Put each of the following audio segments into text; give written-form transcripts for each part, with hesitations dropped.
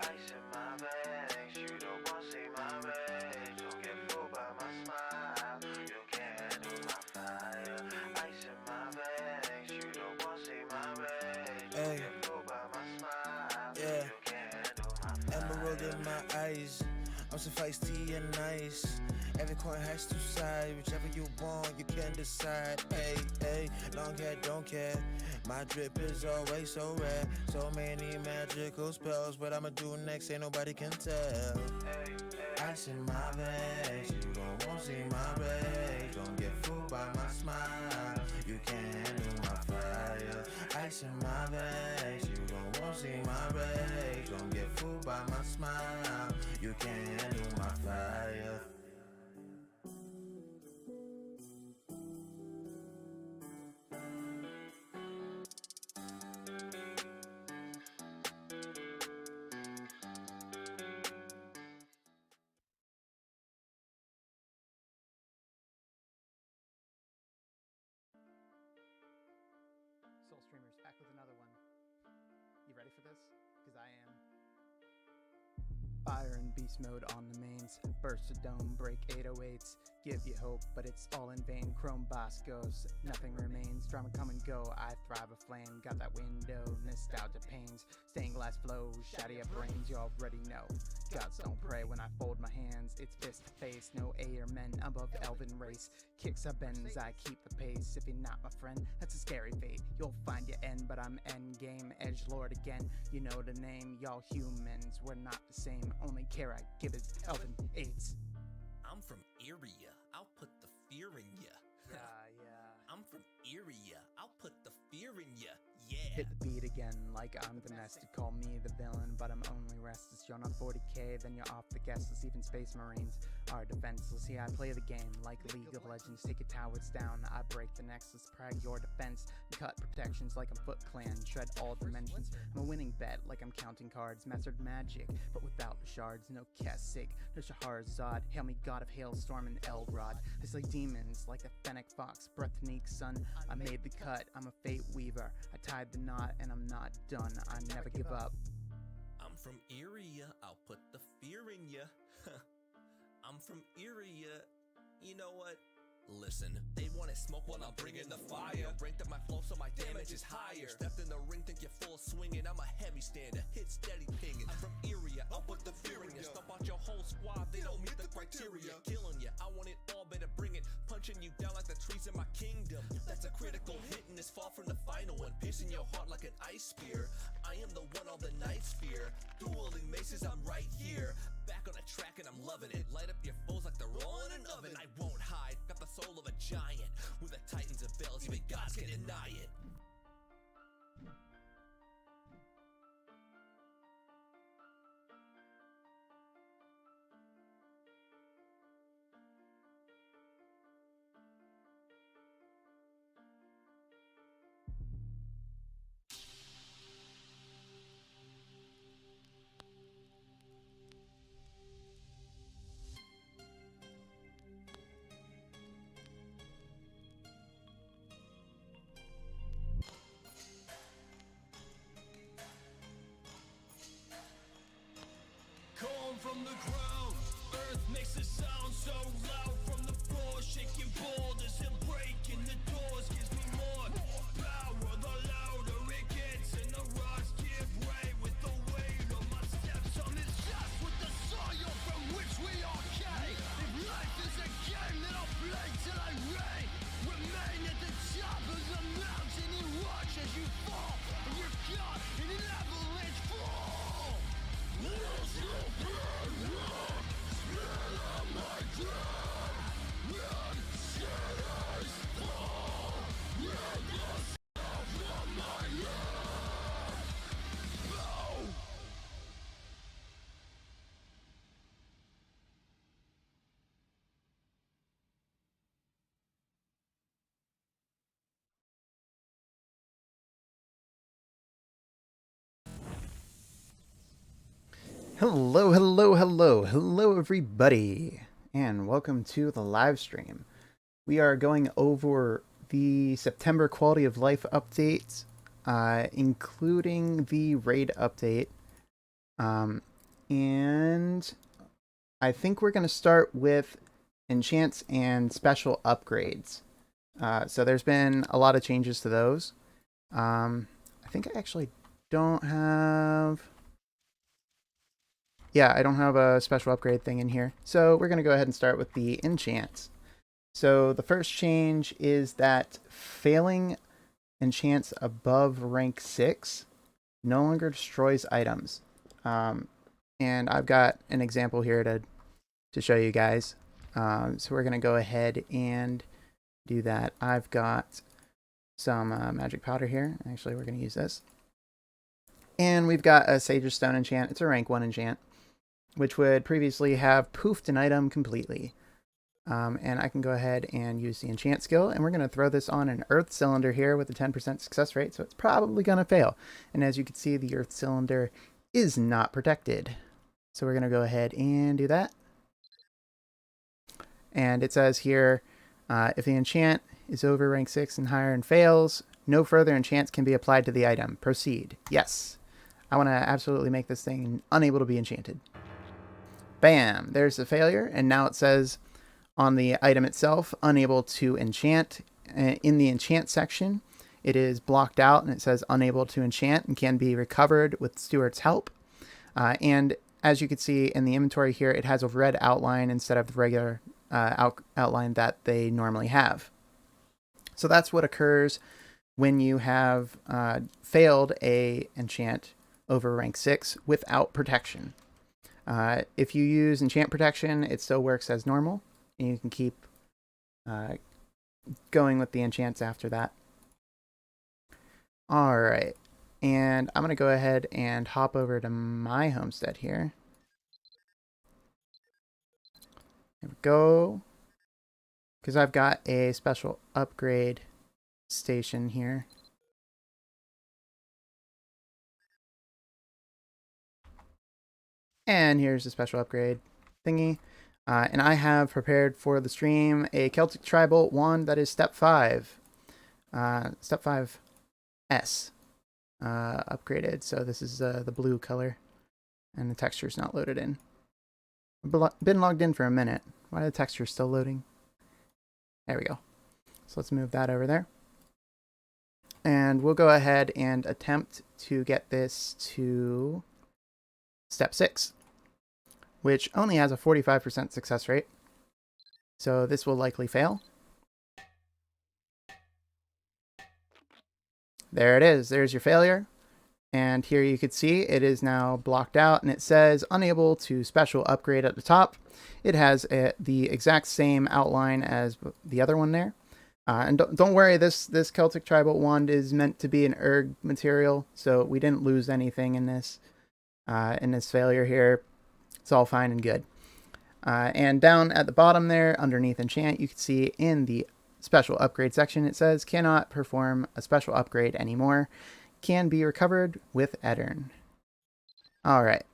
Ice in my veins, you don't want to see my rage. Don't get fooled by my smile, you can't handle my fire. Ice in my veins, you don't want to see my rage. Don't get fooled by my smile, you can't handle my fire. Emerald in my eyes, I'm so feisty and nice. Every coin has two sides, whichever you want, you can decide. Hey, hey, long hair, don't care. My drip is always so rare. So many magical spells. What I'ma do next, ain't nobody can tell. Ice in my veins, you don't want to see my rage. Don't get fooled by my smile, you can't handle my fire. Ice in my veins, you don't want to see my rage. Don't get fooled by my smile, you can't handle my fire. Soul Streamers back with another one. You ready for this? Because I am. Fire and beast mode on the mains. Burst a dome, break 808s. Give you hope, but it's all in vain. Chrome boss goes, nothing remains. Drama come and go, I thrive a flame. Got that window, nostalgia pains. Stained glass flows, shatter your brains, you already know. Gods don't pray when I fold my hands. It's fist to face, no air men above elven race. Kicks are bends, I keep the pace. If you're not my friend, that's a scary fate. You'll find your end, but I'm endgame. Edgelord again, you know the name. Y'all humans, we're not the same. Only care I give is elven aids. I'm from Iria, I'll put the fear in ya. Yeah. I'm from Iria, I'll put the fear in ya. Yeah. Hit the beat again like I'm domestic. Call me the villain, but I'm only restless. You're not 40k, then you're off the guest list. Even space marines are defenseless. Yeah, I play the game like League of Legends. Take your towers down, I break the nexus. Prag your defense, cut protections like I'm Foot Clan. Shred all dimensions. I'm a winning bet like I'm counting cards. Mastered magic, but without the shards. No Kessig, no Shahrazad. Hail me god of hailstorm and Elrod. I slay demons like the Fennec Fox. Breathnique son, I made the cut. I'm a fate weaver. I tied the knot and I'm not done. I never give up. I'm from Iria, I'll put the fear in ya. I'm from Iria, you know what? Listen, they wanted smoke while I'm bringing the fire. Ranked up my flow so my damage is higher. Stepped in the ring, think you're full swinging. I'm a heavy stander, hit steady pinging. I'm from Iria, I'll put the fear in ya. Stomp out your whole squad, they don't meet the criteria. Killing ya, I want it all, better bring it. Punching you down like the trees in my kingdom. That's a critical hit and this fall from the final one. Piercing your heart like an ice spear. I am the one all the nights fear. Dueling maces, I'm right here. Back on the track and I'm loving it. Light up your foes like they're rolling an oven. I won't hide, got the soul of a giant. With the titans of bells, even gods can deny it. Calm from the ground, earth makes a sound so loud from the floor, shaking boulders and breaking the doors. Gives me more power, the louder it gets, and the rocks give way with the weight of my steps on this dust with the soil from which we all came. If life is a game, then I'll play till I reign. Remain at the top of the mountain and watch as you fall, and you're caught in an avalanche fall. Let's go burn rock, smell of my dread. Red shadows fall, red dust from my head. Bow. Hello, everybody, and welcome to the live stream. We are going over the September quality of life update, including the raid update. and I think we're going to start with enchants and special upgrades. So there's been a lot of changes to those. I think I actually don't have... Yeah, I don't have a special upgrade thing in here. So we're going to go ahead and start with the enchants. So the first change is that failing enchants above rank 6 no longer destroys items. And I've got an example here to show you guys. So we're going to go ahead and do that. I've got some magic powder here. Actually, we're going to use this. And we've got a Sage's Stone enchant. It's a rank 1 enchant, which would previously have poofed an item completely. And I can go ahead and use the enchant skill, and we're going to throw this on an earth cylinder here with a 10% success rate, so it's probably going to fail. And as you can see, the earth cylinder is not protected. So we're going to go ahead and do that. And it says here, if the enchant is over rank 6 and higher and fails, no further enchants can be applied to the item. Proceed. Yes. I want to absolutely make this thing unable to be enchanted. Bam! There's the failure, and now it says on the item itself, unable to enchant. In the enchant section, it is blocked out, and it says unable to enchant and can be recovered with Stewart's help. And as you can see in the inventory here, it has a red outline instead of the regular outline that they normally have. So that's what occurs when you have failed a enchant over rank 6 without protection. If you use enchant protection, it still works as normal, and you can keep going with the enchants after that. Alright, and I'm going to go ahead and hop over to my homestead here. There we go. Because I've got a special upgrade station here. And here's the special upgrade thingy. And I have prepared for the stream a Celtic Tribal wand that is step 5. Step 5S. Upgraded. So this is the blue color. And the texture's not loaded in. I've been logged in for a minute. Why are the textures still loading? There we go. So let's move that over there. And we'll go ahead and attempt to get this to step 6, which only has a 45% success rate. So this will likely fail. There it is. There's your failure. And here you can see it is now blocked out, and it says unable to special upgrade at the top. It has the exact same outline as the other one there. And don't worry, this Celtic Tribal wand is meant to be an erg material, so we didn't lose anything in this failure here. It's all fine and good. And down at the bottom there, underneath enchant, you can see in the special upgrade section, it says cannot perform a special upgrade anymore. Can be recovered with Eddern. Alright.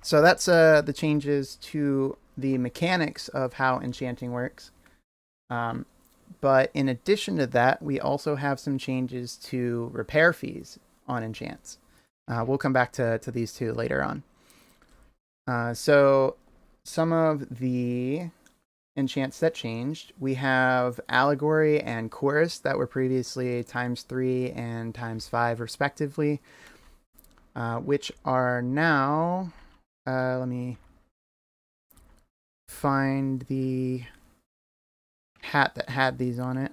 So that's the changes to the mechanics of how enchanting works. But in addition to that, we also have some changes to repair fees on enchants. We'll come back to these two later on. So some of the enchants that changed, we have Allegory and Chorus that were previously ×3 and ×5 respectively, which are now, let me find the hat that had these on it.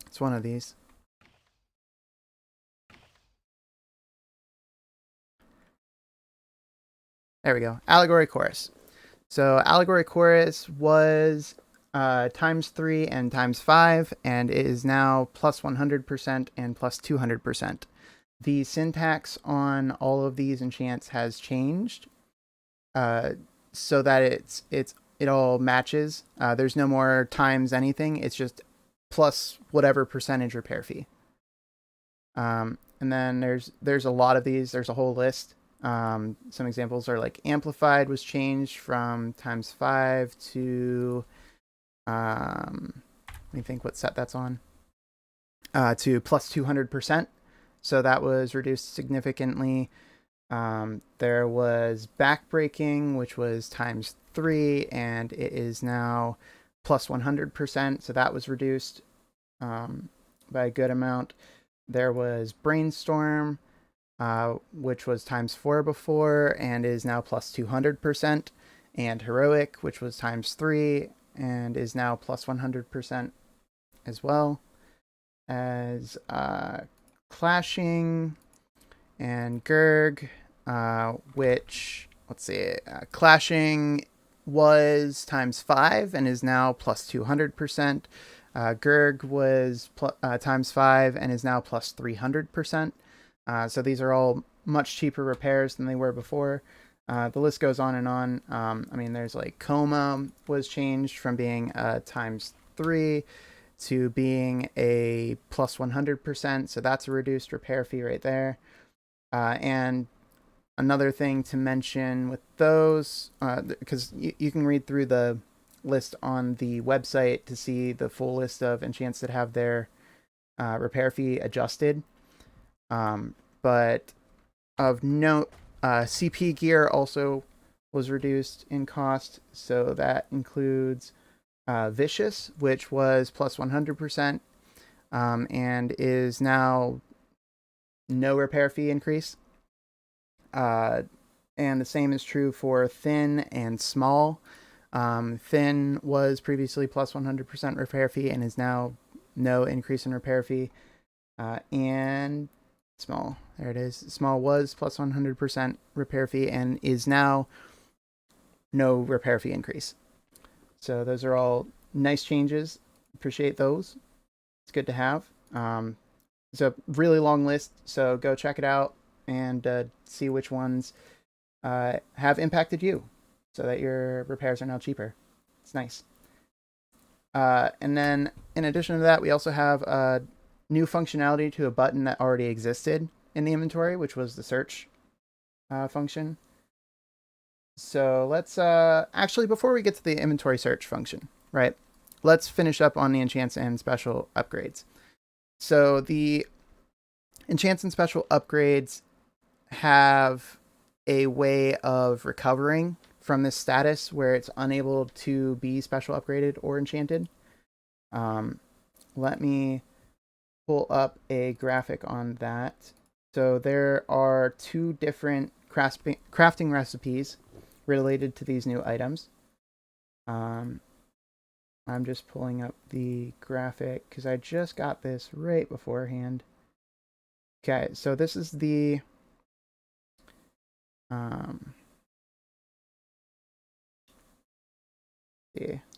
It's one of these. There we go. Allegory Chorus. So Allegory Chorus was ×3 and ×5, and it is now +100% and +200%. The syntax on all of these enchants has changed, so that it all matches. There's no more times anything. It's just plus whatever percentage repair fee. And then there's a lot of these. There's a whole list. Some examples are like Amplified was changed from ×5 to, let me think what set that's on, to +200%. so that was reduced significantly. There was backbreaking, which was ×3, and it is now plus 100%, so that was reduced by a good amount. There was brainstorm, which was ×4 before and is now plus 200%, and heroic, which was ×3 and is now plus 100% as well, as clashing and Gurg, which, let's see, clashing was ×5 and is now plus 200%. Gurg was ×5 and is now plus 300%. So these are all much cheaper repairs than they were before. The list goes on and on. I mean, there's like Coma was changed from being ×3 to being a plus 100%. So that's a reduced repair fee right there. And another thing to mention with those, because you can read through the list on the website to see the full list of enchants that have their repair fee adjusted. But of note, CP gear also was reduced in cost, so that includes Vicious, which was plus 100%, and is now no repair fee increase. And the same is true for Thin and Small. Thin was previously plus 100% repair fee and is now no increase in repair fee. And Small, there it is. Small was plus 100% repair fee and is now no repair fee increase. So those are all nice changes. Appreciate those. It's good to have. It's a really long list, so go check it out and see which ones have impacted you so that your repairs are now cheaper. It's nice. And then in addition to that, we also have new functionality to a button that already existed in the inventory, which was the search function. So let's actually, before we get to the inventory search function, right, let's finish up on the enchants and special upgrades. So the enchants and special upgrades have a way of recovering from this status where it's unable to be special upgraded or enchanted. Let me pull up a graphic on that. So there are two different crafting recipes related to these new items. I'm just pulling up the graphic because I just got this right beforehand. Okay, so this is the let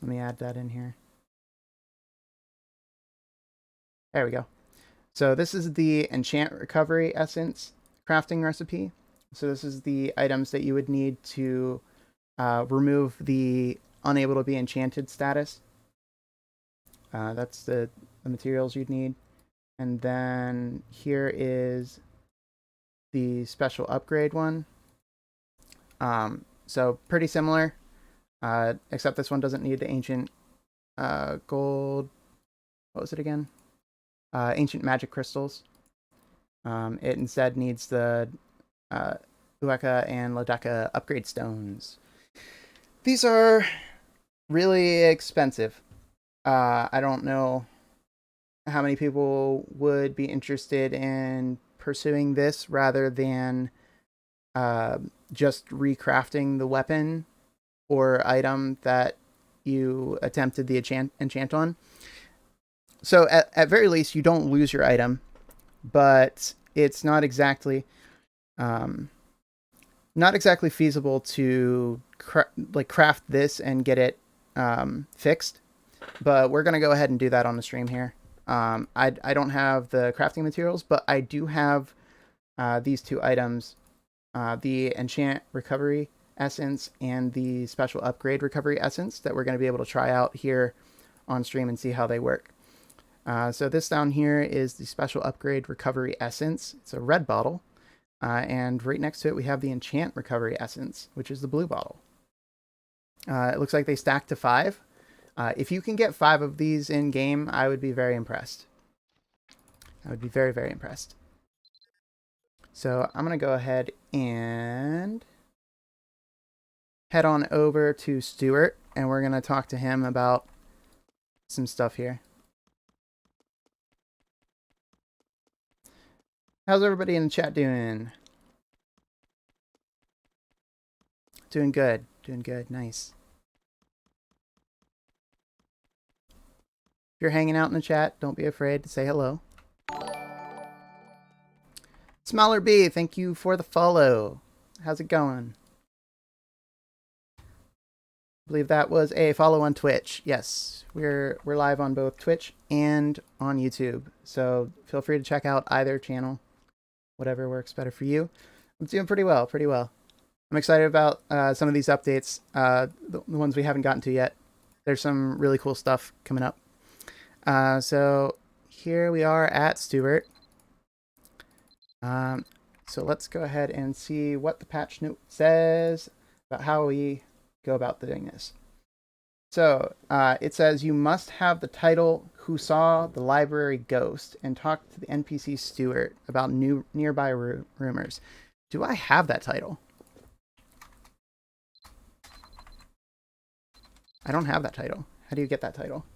me add that in here. There we go. So this is the enchant recovery essence crafting recipe. So this is the items that you would need to remove the unable to be enchanted status. That's the materials you'd need. And then here is the special upgrade one. So pretty similar, except this one doesn't need the ancient gold. What was it again? Ancient magic crystals. It instead needs the Ueka and Lodeka upgrade stones. These are really expensive. I don't know how many people would be interested in pursuing this rather than just recrafting the weapon or item that you attempted the enchant on. So at very least, you don't lose your item, but it's not exactly feasible to craft this and get it fixed. But we're gonna go ahead and do that on the stream here. I don't have the crafting materials, but I do have these two items, the enchant recovery essence and the special upgrade recovery essence, that we're going to be able to try out here on stream and see how they work. So this down here is the special upgrade recovery essence. It's a red bottle. And right next to it, we have the enchant recovery essence, which is the blue bottle. It looks like they stack to 5. If you can get 5 of these in game, I would be very impressed. I would be very, very impressed. So I'm going to go ahead and head on over to Stuart, and we're going to talk to him about some stuff here. How's everybody in the chat doing? Doing good. Doing good. Nice. If you're hanging out in the chat, don't be afraid to say hello. Smaller B, thank you for the follow. How's it going? I believe that was a follow on Twitch. Yes, we're live on both Twitch and on YouTube. So feel free to check out either channel, whatever works better for you. I'm doing pretty well, pretty well. I'm excited about some of these updates, the ones we haven't gotten to yet. There's some really cool stuff coming up. So here we are at Stuart. So let's go ahead and see what the patch note says about how we go about doing this. So it says you must have the title "Who Saw the Library Ghost" and talk to the NPC Stuart about nearby rumors. Do I have that title? I don't have that title. How do you get that title?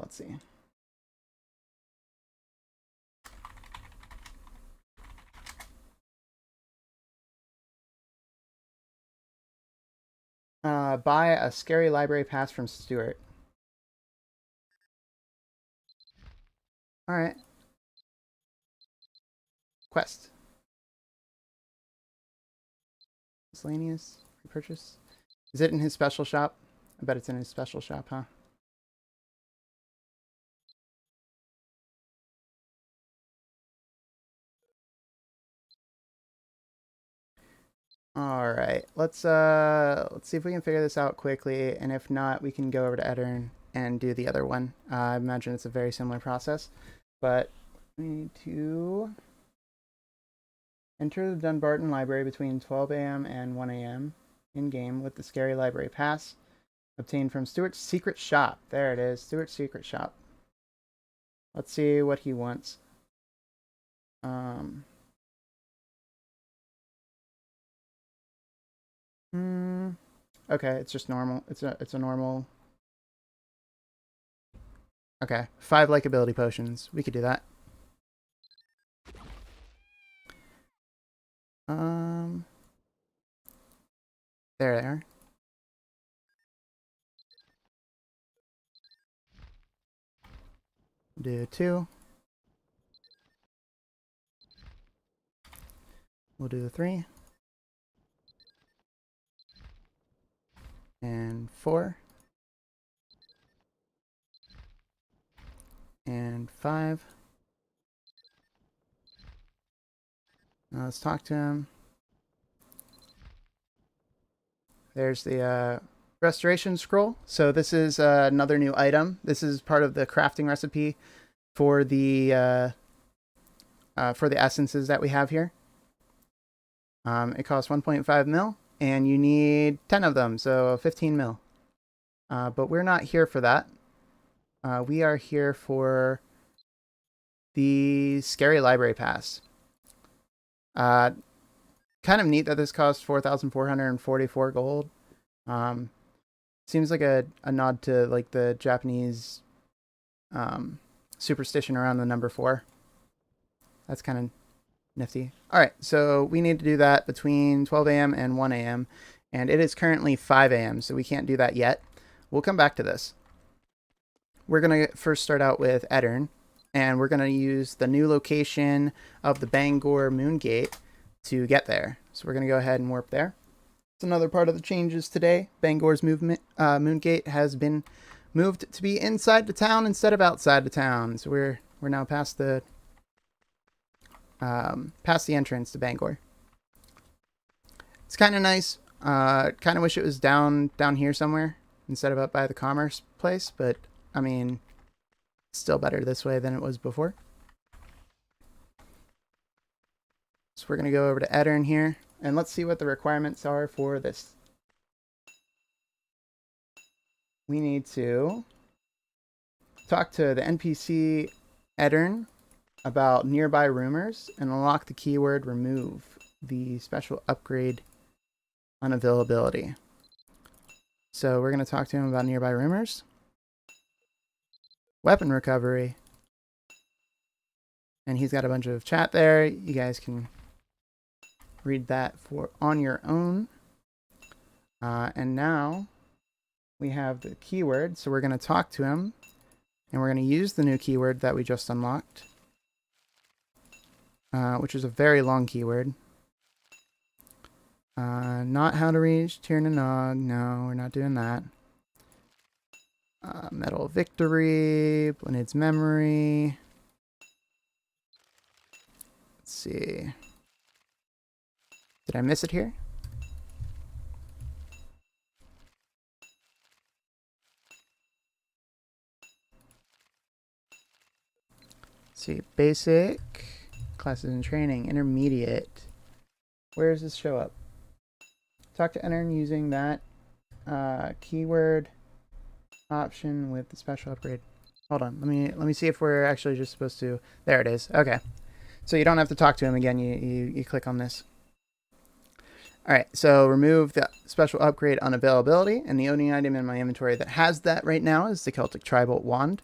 Let's see. Buy a scary library pass from Stuart. All right. Quest. Miscellaneous. Repurchase. Is it in his special shop? I bet it's in his special shop, huh? All right. Let's see if we can figure this out quickly, and if not, we can go over to Eddern and do the other one. I imagine it's a very similar process, but we need to enter the Dunbarton Library between 12 a.m. and 1 a.m. in-game with the Scary Library Pass obtained from Stuart's Secret Shop. There it is, Stuart's Secret Shop. Let's see what he wants. Okay, it's just normal. It's a normal. Okay, 5 likability potions. We could do that. There they are. Do 2. We'll do 3. And 4. And 5. Now let's talk to him. There's the restoration scroll. So this is another new item. This is part of the crafting recipe for the essences that we have here. It costs 1.5 mil, and you need 10 of them, so 15 mil. But we're not here for that. We are here for the Scary Library Pass. Kind of neat that this costs 4,444 gold. Seems like a nod to like the Japanese superstition around the number 4. That's kind of nifty. All right, so we need to do that between 12 a.m. and 1 a.m. and it is currently 5 a.m. so we can't do that yet. We'll come back to this. We're going to first start out with Eddern, and we're going to use the new location of the Bangor Moongate to get there. So we're going to go ahead and warp there. It's another part of the changes today. Bangor's Moongate has been moved to be inside the town instead of outside the town. So we're now past the entrance to Bangor. It's kind of nice. Kind of wish it was down here somewhere instead of up by the commerce place, but I mean, still better this way than it was before. So we're going to go over to Eddern here, and let's see what the requirements are for this. We need to talk to the NPC Edern about nearby rumors and unlock the keyword remove the special upgrade unavailability. So we're going to talk to him about nearby rumors. Weapon recovery. And he's got a bunch of chat there. You guys can read that on your own. And now we have the keyword. So we're going to talk to him. And we're going to use the new keyword that we just unlocked. Which is a very long keyword. Not how to reach Tirnanog. No, we're not doing that. Medal of Victory. Blinded's Memory. Let's see. Did I miss it here? Let's see. Basic. Classes and training. Intermediate. Where does this show up? Talk to Edern using that keyword option with the special upgrade. Hold on. Let me see if we're actually just supposed to. There it is. Okay. So you don't have to talk to him again. You click on this. All right. So remove the special upgrade unavailability, and the only item in my inventory that has that right now is the Celtic Tribolt wand.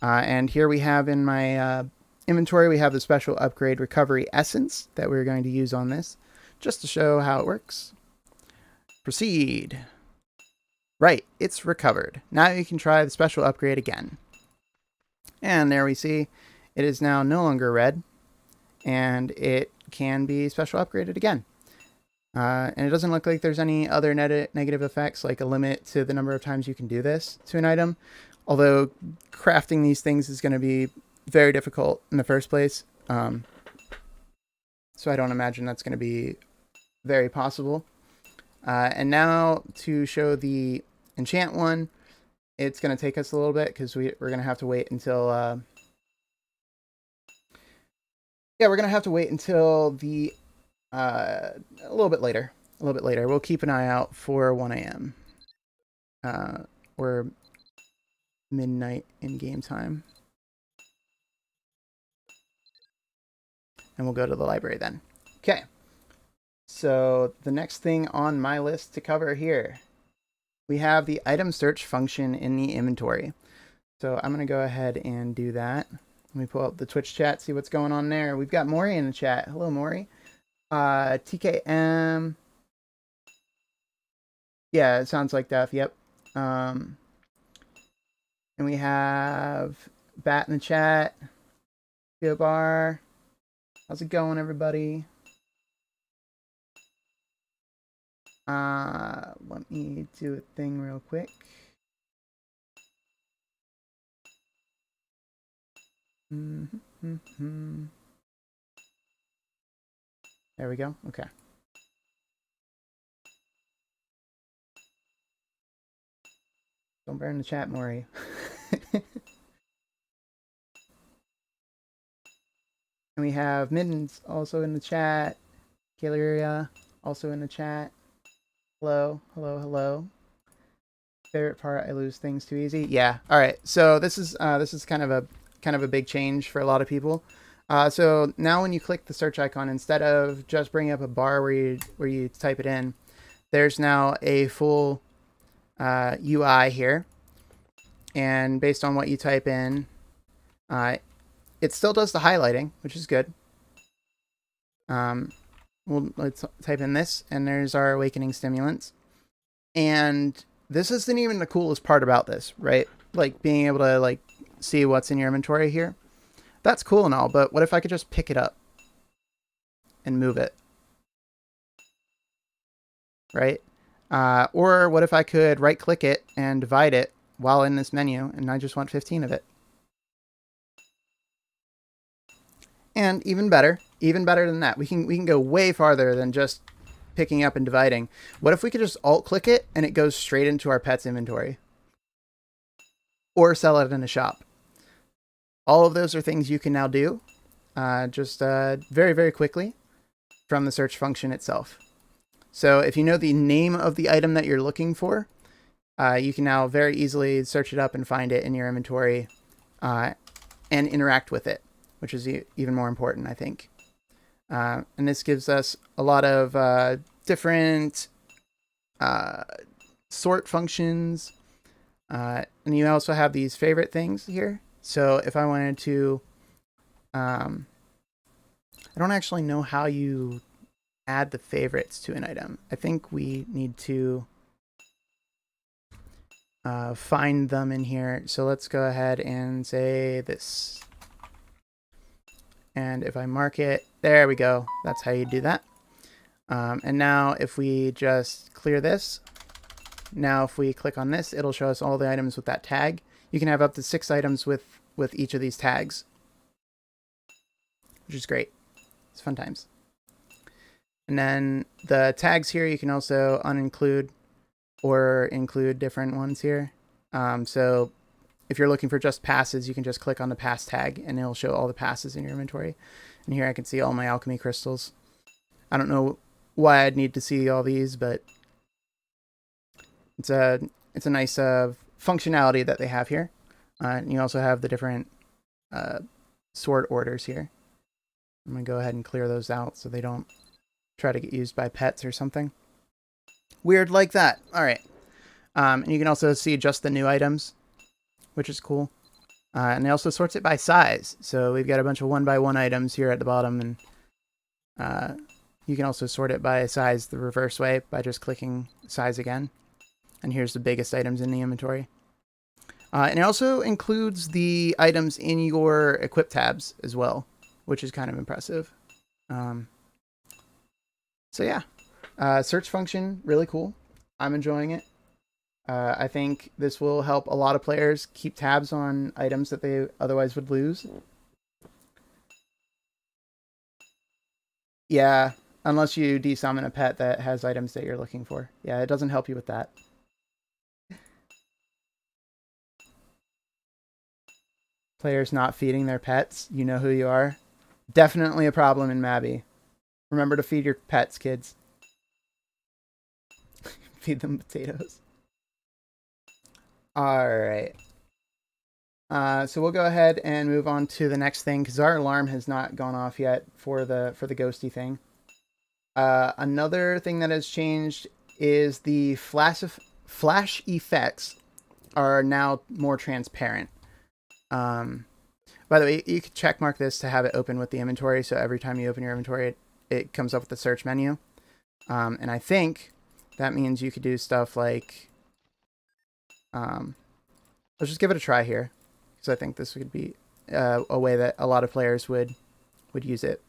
And here we have in my inventory, we have the special upgrade recovery essence that we're going to use on this, just to show how it works. Proceed. Right, it's recovered. Now you can try the special upgrade again. And there we see it is now no longer red, and it can be special upgraded again. And it doesn't look like there's any other negative effects, like a limit to the number of times you can do this to an item. Although crafting these things is going to be very difficult in the first place. So I don't imagine that's going to be very possible. And now to show the enchant one, it's going to take us a little bit because we're going to have to wait until we're going to have to wait until the a little bit later. We'll keep an eye out for 1 a.m. Or midnight in game time. And we'll go to the library then. Okay. So the next thing on my list to cover here, we have the item search function in the inventory. So I'm going to go ahead and do that. Let me pull up the Twitch chat, see what's going on there. We've got Maury in the chat. Hello, Maury. TKM. Yeah, it sounds like Duff. Yep. And we have Bat in the chat. Go Bar. How's it going, everybody? Let me do a thing real quick. There we go. Okay. Don't burn the chat, Maury. And we have Mittens also in the chat. Galeria also in the chat. Hello, hello, hello. Favorite part, I lose things too easy. Yeah. All right. So this is kind of a big change for a lot of people. So now when you click the search icon, instead of just bringing up a bar where you type it in, there's now a full UI here. And based on what you type in, it still does the highlighting, which is good. Let's type in this, and there's our awakening stimulants. And this isn't even the coolest part about this, right? Like being able to like see what's in your inventory here. That's cool and all, but what if I could just pick it up and move it? Right? Or what if I could right click it and divide it while in this menu, and I just want 15 of it? And even better than that, we can go way farther than just picking up and dividing. What if we could just alt click it and it goes straight into our pet's inventory? Or sell it in a shop. All of those are things you can now do just very, very quickly from the search function itself. So if you know the name of the item that you're looking for, you can now very easily search it up and find it in your inventory and interact with it, which is even more important, I think. And this gives us a lot of different sort functions. And you also have these favorite things here. So if I wanted to, I don't actually know how you add the favorites to an item. I think we need to find them in here. So let's go ahead and say this. And if I mark it, there we go. That's how you do that. And now if we just clear this, now if we click on this, it'll show us all the items with that tag. You can have up to 6 items with each of these tags, which is great. It's fun times. And then the tags here, you can also uninclude or include different ones here. So if you're looking for just passes, you can just click on the pass tag and it'll show all the passes in your inventory. And here I can see all my alchemy crystals. I don't know why I'd need to see all these, but it's a nice functionality that they have here. And you also have the different sort orders here. I'm going to go ahead and clear those out so they don't try to get used by pets or something weird like that. All right. And you can also see just the new items, which is cool. And it also sorts it by size. So we've got a bunch of 1x1 items here at the bottom, and you can also sort it by size the reverse way by just clicking size again. And here's the biggest items in the inventory. And it also includes the items in your equip tabs as well, which is kind of impressive. So yeah, search function, really cool. I'm enjoying it. I think this will help a lot of players keep tabs on items that they otherwise would lose. Yeah, unless you desummon a pet that has items that you're looking for. Yeah, it doesn't help you with that. Players not feeding their pets, you know who you are. Definitely a problem in Mabby. Remember to feed your pets, kids. Feed them potatoes. Alright. So we'll go ahead and move on to the next thing, because our alarm has not gone off yet for the ghosty thing. Another thing that has changed is the flash effects are now more transparent. By the way, you can check mark this to have it open with the inventory, so every time you open your inventory, it comes up with the search menu. And I think that means you could do stuff like, let's just give it a try here, because I think this would be a way that a lot of players would use it.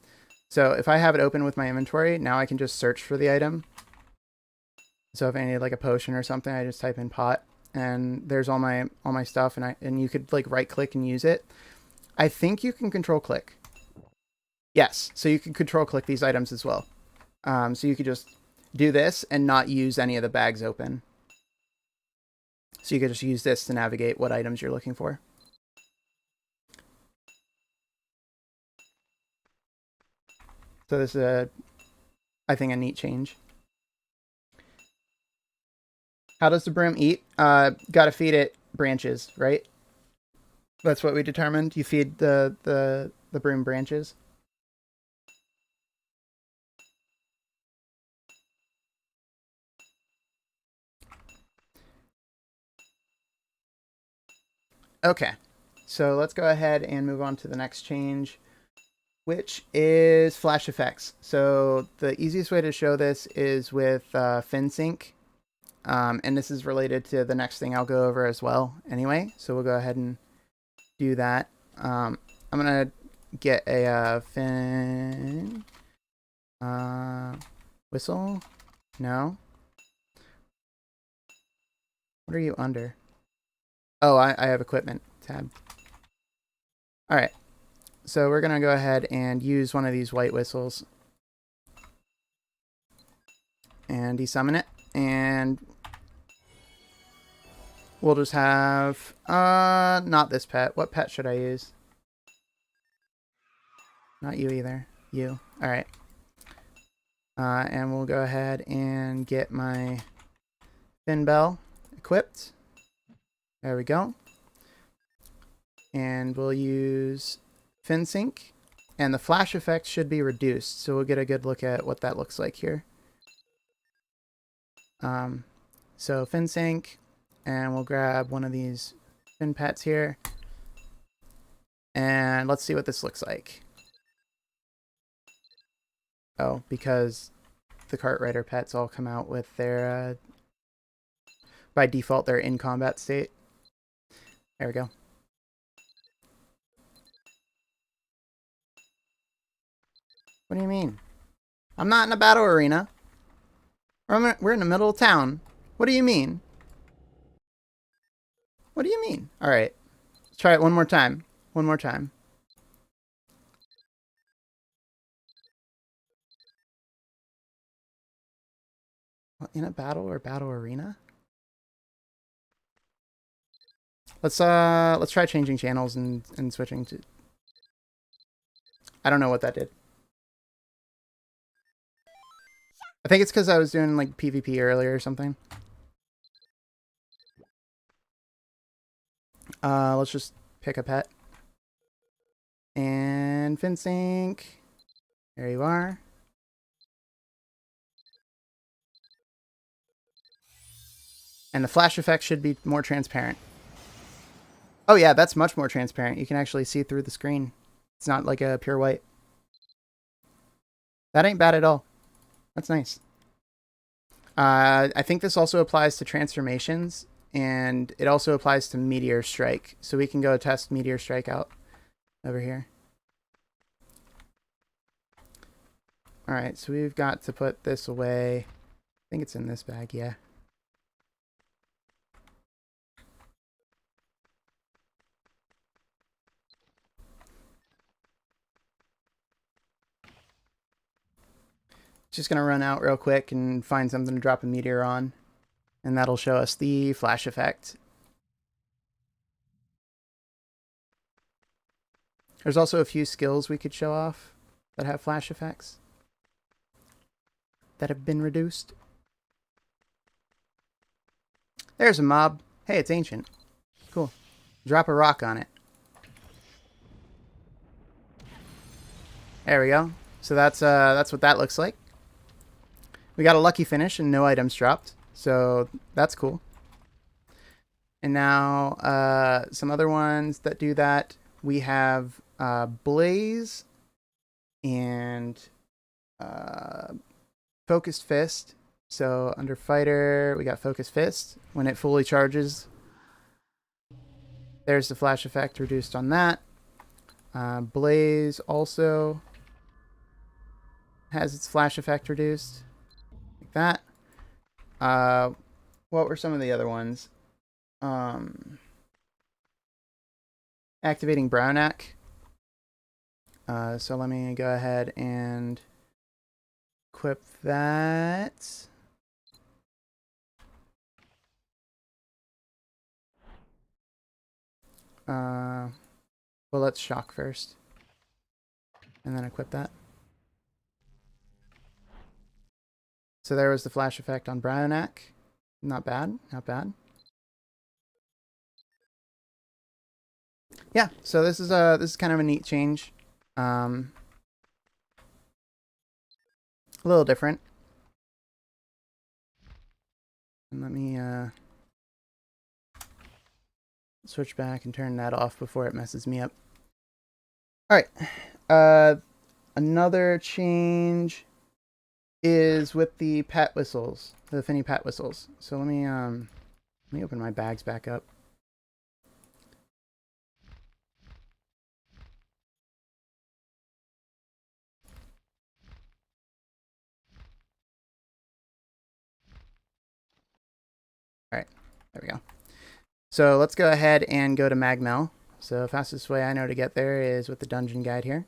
So if I have it open with my inventory, now I can just search for the item. So if I need like a potion or something, I just type in pot, and there's all my stuff, and you could like right click and use it. I think you can control click. Yes, so you can control click these items as well. So you could just do this and not use any of the bags open. So you could just use this to navigate what items you're looking for. So this is, I think, a neat change. How does the broom eat? Gotta feed it branches, right? That's what we determined. You feed the broom branches. Okay, so let's go ahead and move on to the next change, which is flash effects. So the easiest way to show this is with FinSync. And this is related to the next thing I'll go over as well anyway. So we'll go ahead and do that. I'm going to get a fin whistle. No. What are you under? Oh, I have equipment tab. All right. So we're going to go ahead and use one of these white whistles and desummon it. And we'll just have, not this pet. What pet should I use? Not you either. You. All right. And we'll go ahead and get my fin bell equipped. There we go. and we'll use FinSync, and the flash effect should be reduced, so we'll get a good look at what that looks like here. So FinSync, and we'll grab one of these fin pets here, and let's see what this looks like. Oh, because the Cartwriter pets all come out with their, by default, their in combat state. There we go. What do you mean? I'm not in a battle arena. We're in the middle of town. What do you mean? What do you mean? All right. Let's try it one more time. One more time. What, in a battle or battle arena? Let's try changing channels and switching to... I don't know what that did. I think it's because I was doing like PvP earlier or something. Let's just pick a pet. And FinSync. There you are. And the flash effect should be more transparent. Oh yeah, that's much more transparent. You can actually see through the screen. It's not like a pure white. That ain't bad at all. That's nice. I think this also applies to transformations, and it also applies to Meteor Strike. So we can go test Meteor Strike out over here. Alright, so we've got to put this away. I think it's in this bag, yeah. Just gonna run out real quick and find something to drop a meteor on, and that'll show us the flash effect. There's also a few skills we could show off that have flash effects that have been reduced. There's a mob. Hey, it's ancient. Cool. Drop a rock on it. There we go. So that's what that looks like. We got a lucky finish and no items dropped, so that's cool. And now some other ones that do that. We have Blaze and Focused Fist. So under Fighter, we got Focused Fist. When it fully charges, there's the flash effect reduced on that. Blaze also has its flash effect reduced. That. What were some of the other ones? Activating Brownac. So let me go ahead and equip that. Well, let's shock first, and then equip that. So there was the flash effect on Brownac. Not bad, not bad. Yeah, so this is kind of a neat change. A little different. And let me switch back and turn that off before it messes me up. All right. Another change is with the pet whistles, the Finny pet whistles. So let me open my bags back up. All right, there we go. So let's go ahead and go to Magmel. So fastest way I know to get there is with the dungeon guide here.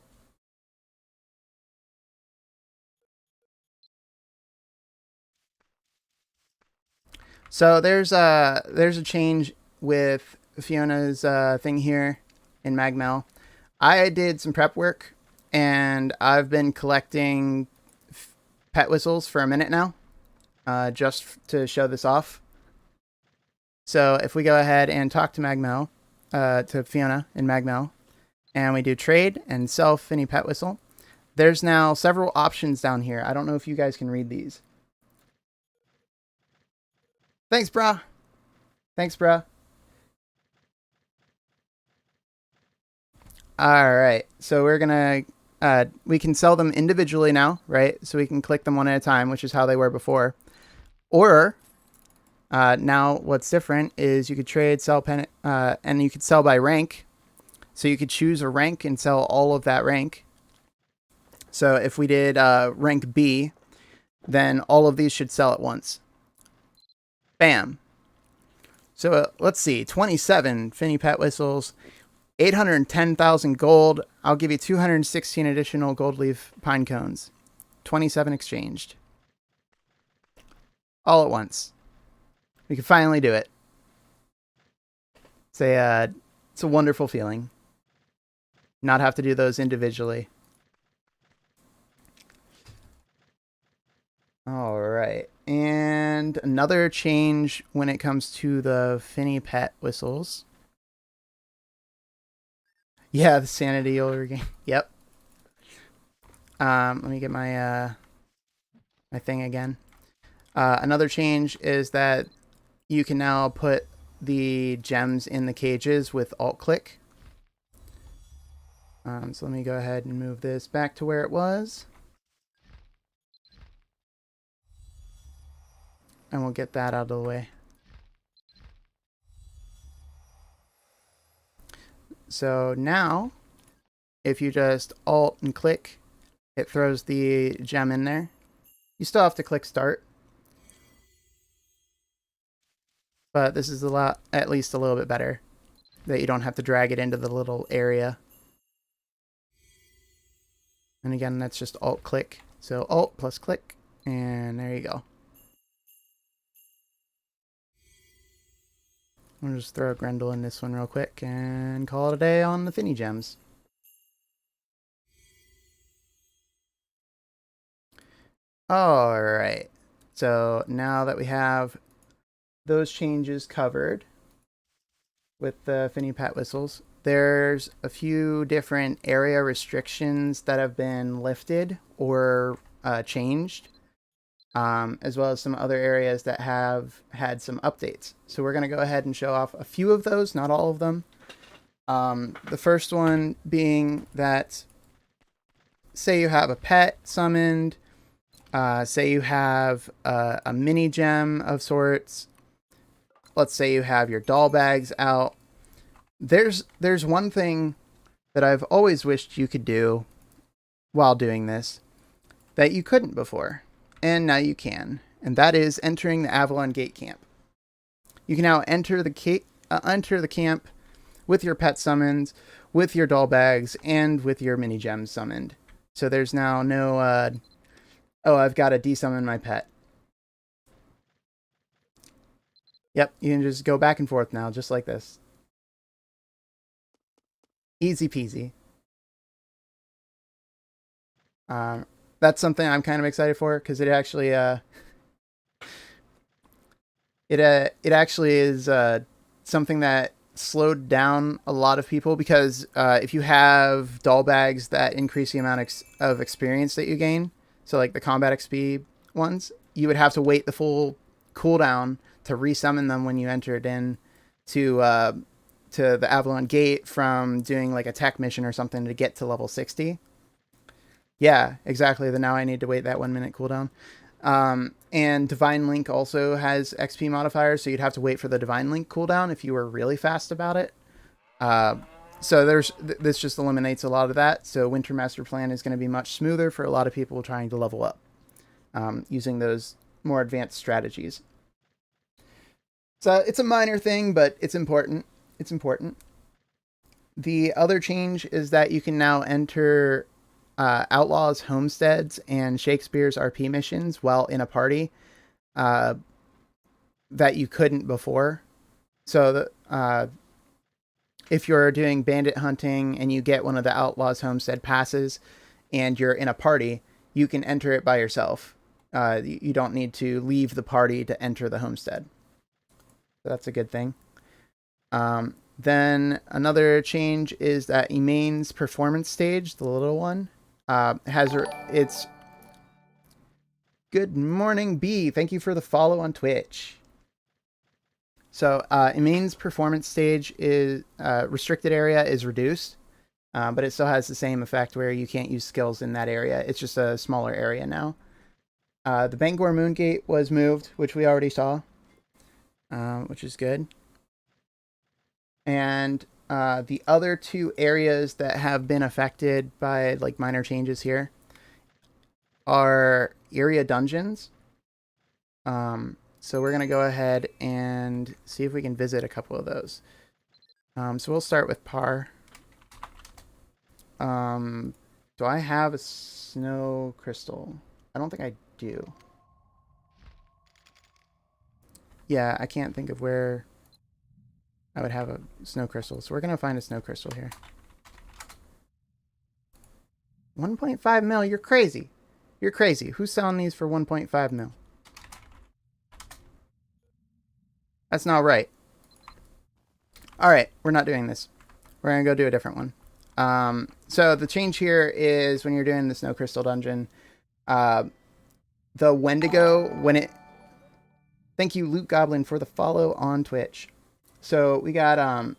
So there's a change with Fiona's thing here in Magmel. I did some prep work, and I've been collecting pet whistles for a minute now, just to show this off. So if we go ahead and talk to Magmel, to Fiona in Magmel, and we do trade and sell Finny Pet Whistle. There's now several options down here. I don't know if you guys can read these. Thanks, brah. Thanks, brah. All right. So we're going to, we can sell them individually now, right? So we can click them one at a time, which is how they were before. Or now what's different is you could trade, sell, and you could sell by rank. So you could choose a rank and sell all of that rank. So if we did rank B, then all of these should sell at once. Bam. So let's see, 27 Finny Pet Whistles, 810,000 gold. I'll give you 216 additional gold leaf pine cones. 27 exchanged. All at once. We can finally do it. It's a wonderful feeling. Not have to do those individually. All right. And another change when it comes to the Finny Pet Whistles. Yeah, the sanity you'll regain. Yep. Let me get my my thing again. Another change is that you can now put the gems in the cages with alt-click. So let me go ahead and move this back to where it was. And we'll get that out of the way. So now, if you just alt and click, it throws the gem in there. You still have to click start. But this is at least a little bit better, that you don't have to drag it into the little area. And again, that's just alt click. So alt plus click, and there you go. I'll just throw Grendel in this one real quick and call it a day on the Finny gems. Alright, so now that we have those changes covered with the Finny Pet Whistles, there's a few different area restrictions that have been lifted or changed, as well as some other areas that have had some updates. So we're going to go ahead and show off a few of those, not all of them. The first one being that, say you have a pet summoned, say you have a mini gem of sorts. Let's say you have your doll bags out. There's one thing that I've always wished you could do while doing this that you couldn't before, and now you can, and that is entering the Avalon Gate camp. You can now enter the camp with your pet summons, with your doll bags, and with your mini gems summoned. So there's now no oh, I've got to desummon my pet. Yep, you can just go back and forth now, just like this. Easy peasy. That's something I'm kind of excited for, because it actually it actually is something that slowed down a lot of people, because if you have doll bags that increase the amount of experience that you gain, so like the combat XP ones, you would have to wait the full cooldown to resummon them when you entered in to the Avalon Gate from doing like a tech mission or something to get to level 60. Yeah, exactly. Now I need to wait that 1 minute cooldown. And Divine Link also has XP modifiers, so you'd have to wait for the Divine Link cooldown if you were really fast about it. So this just eliminates a lot of that. So Winter Master Plan is going to be much smoother for a lot of people trying to level up using those more advanced strategies. So it's a minor thing, but it's important. It's important. The other change is that you can now enter Outlaws' homesteads and Shakespeare's RP missions while in a party that you couldn't before. So if you're doing bandit hunting and you get one of the Outlaws' homestead passes and you're in a party, you can enter it by yourself. You don't need to leave the party to enter the homestead. So that's a good thing. Then another change is that Emane's performance stage, the little one, it's good morning, B. Thank you for the follow on Twitch. So Emane's performance stage is restricted area is reduced, but it still has the same effect where you can't use skills in that area. It's just a smaller area now. The Bangor Moongate was moved, which we already saw, which is good. And the other two areas that have been affected by like minor changes here are area dungeons. So we're going to go ahead and see if we can visit a couple of those. So we'll start with Par. Do I have a snow crystal? I don't think I do. Yeah, I can't think of where I would have a snow crystal. So we're going to find a snow crystal here. 1.5 mil? You're crazy. You're crazy. Who's selling these for 1.5 mil? That's not right. All right, we're not doing this. We're going to go do a different one. So the change here is when you're doing the snow crystal dungeon, the Wendigo, when it... Thank you, Loot Goblin, for the follow on Twitch. So we got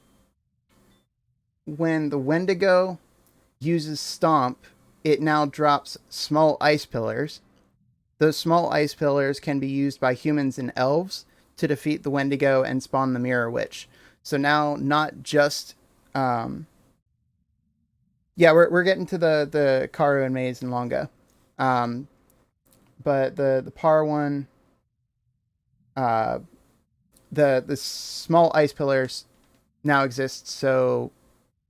when the Wendigo uses Stomp, it now drops small ice pillars. Those small ice pillars can be used by humans and elves to defeat the Wendigo and spawn the Mirror Witch. So now not just yeah, we're getting to the Karu and Maze and Longa. But the Par one, the small ice pillars now exist, so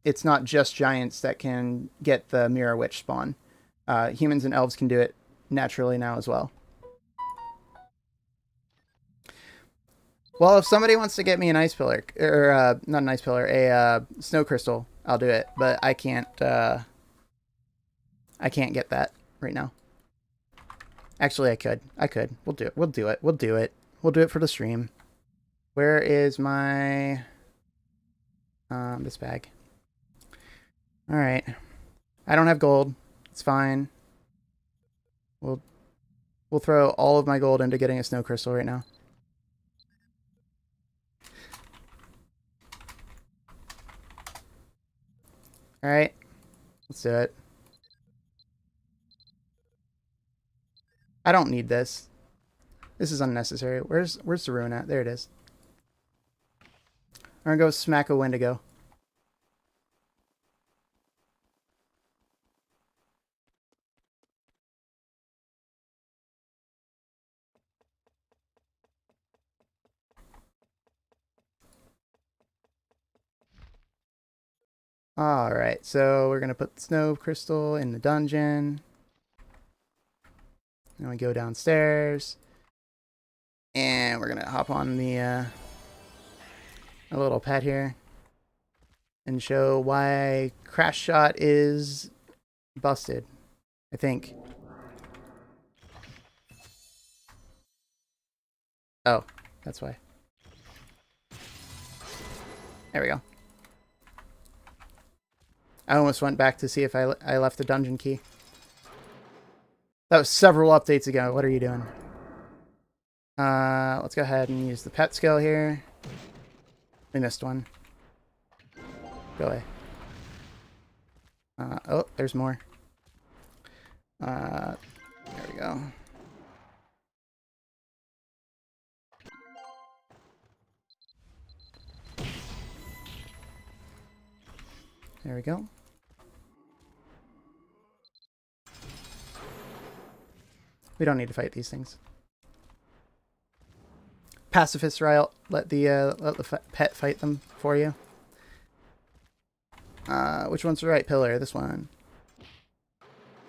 it's not just giants that can get the Mirror Witch spawn. Humans and elves can do it naturally now as well. Well, if somebody wants to get me an ice pillar, or not an ice pillar, a snow crystal, I'll do it. But I can't get that right now. Actually, I could. We'll do it. We'll do it. We'll do it for the stream. Where is my this bag? All right. I don't have gold. It's fine. We'll throw all of my gold into getting a snow crystal right now. All right. Let's do it. I don't need this. This is unnecessary. Where's the rune at? There it is. I'm gonna go smack a Wendigo. Alright, so we're gonna put the snow crystal in the dungeon. Then we go downstairs. And we're gonna hop on the a little pad here and show why Crash Shot is busted, I think. Oh, that's why. There we go. I almost went back to see if I left the dungeon key. That was several updates ago. What are you doing? Let's go ahead and use the pet skill here. We missed one. Go away. Oh, there's more. There we go. There we go. We don't need to fight these things. Pacifist riot. Let the pet fight them for you. Which one's the right pillar? This one.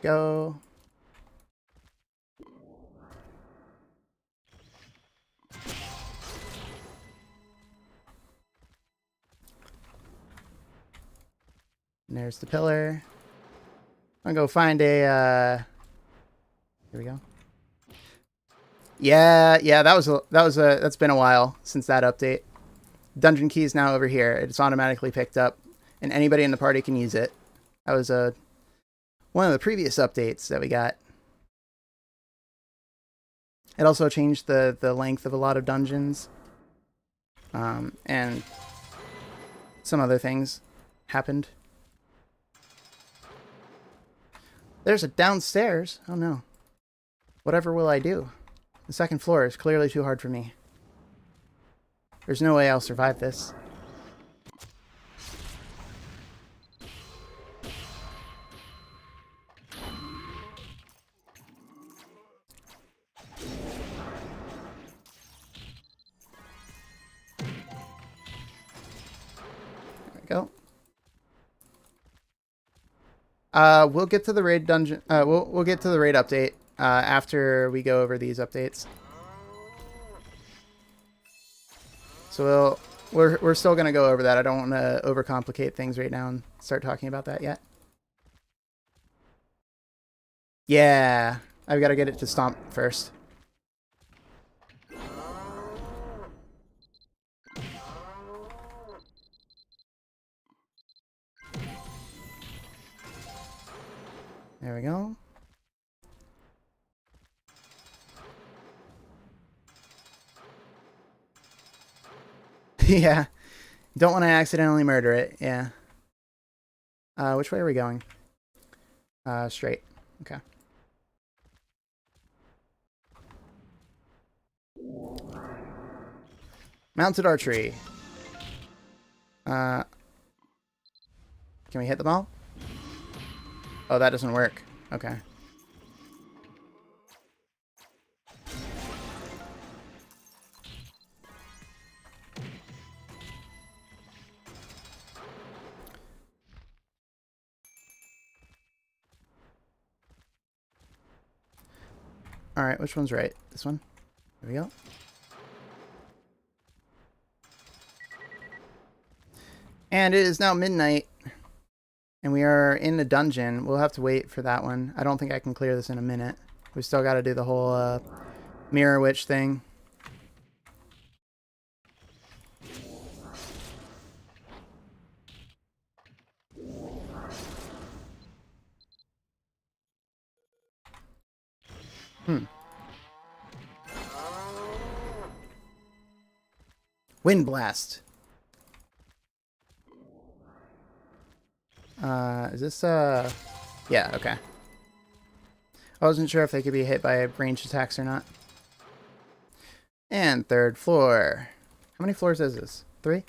Go. And there's the pillar. I'm gonna go find a. Here we go. Yeah, that's been a while since that update. dungeon key is now over here. It's automatically picked up, and anybody in the party can use it. That was one of the previous updates that we got. It also changed the length of a lot of dungeons, and some other things happened. There's a downstairs. Oh no. Whatever will I do? The second floor is clearly too hard for me. There's no way I'll survive this. There we go. We'll get to the raid dungeon. We'll get to the raid update after we go over these updates. So we're still gonna go over that. I don't want to overcomplicate things right now and start talking about that yet. Yeah, I've got to get it to stomp first. There we go. Yeah. Don't want to accidentally murder it. Yeah. Which way are we going? Straight. Okay. Mounted archery. Can we hit them all? Oh, that doesn't work. Okay. Alright, which one's right? This one? There we go. And it is now midnight. And we are in the dungeon. We'll have to wait for that one. I don't think I can clear this in a minute. We still got to do the whole mirror witch thing. Wind blast. Is this yeah, okay. I wasn't sure if they could be hit by ranged attacks or not. And third floor. How many floors is this? 3?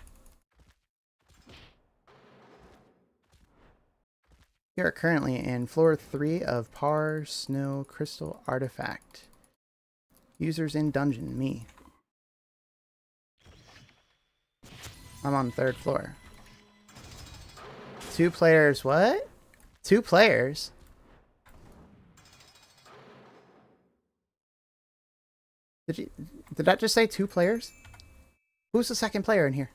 We are currently in floor 3 of Par Snow Crystal Artifact. Users in dungeon, me. I'm on the 3rd floor. 2 players, what? 2 players? Did that just say 2 players? Who's the second player in here?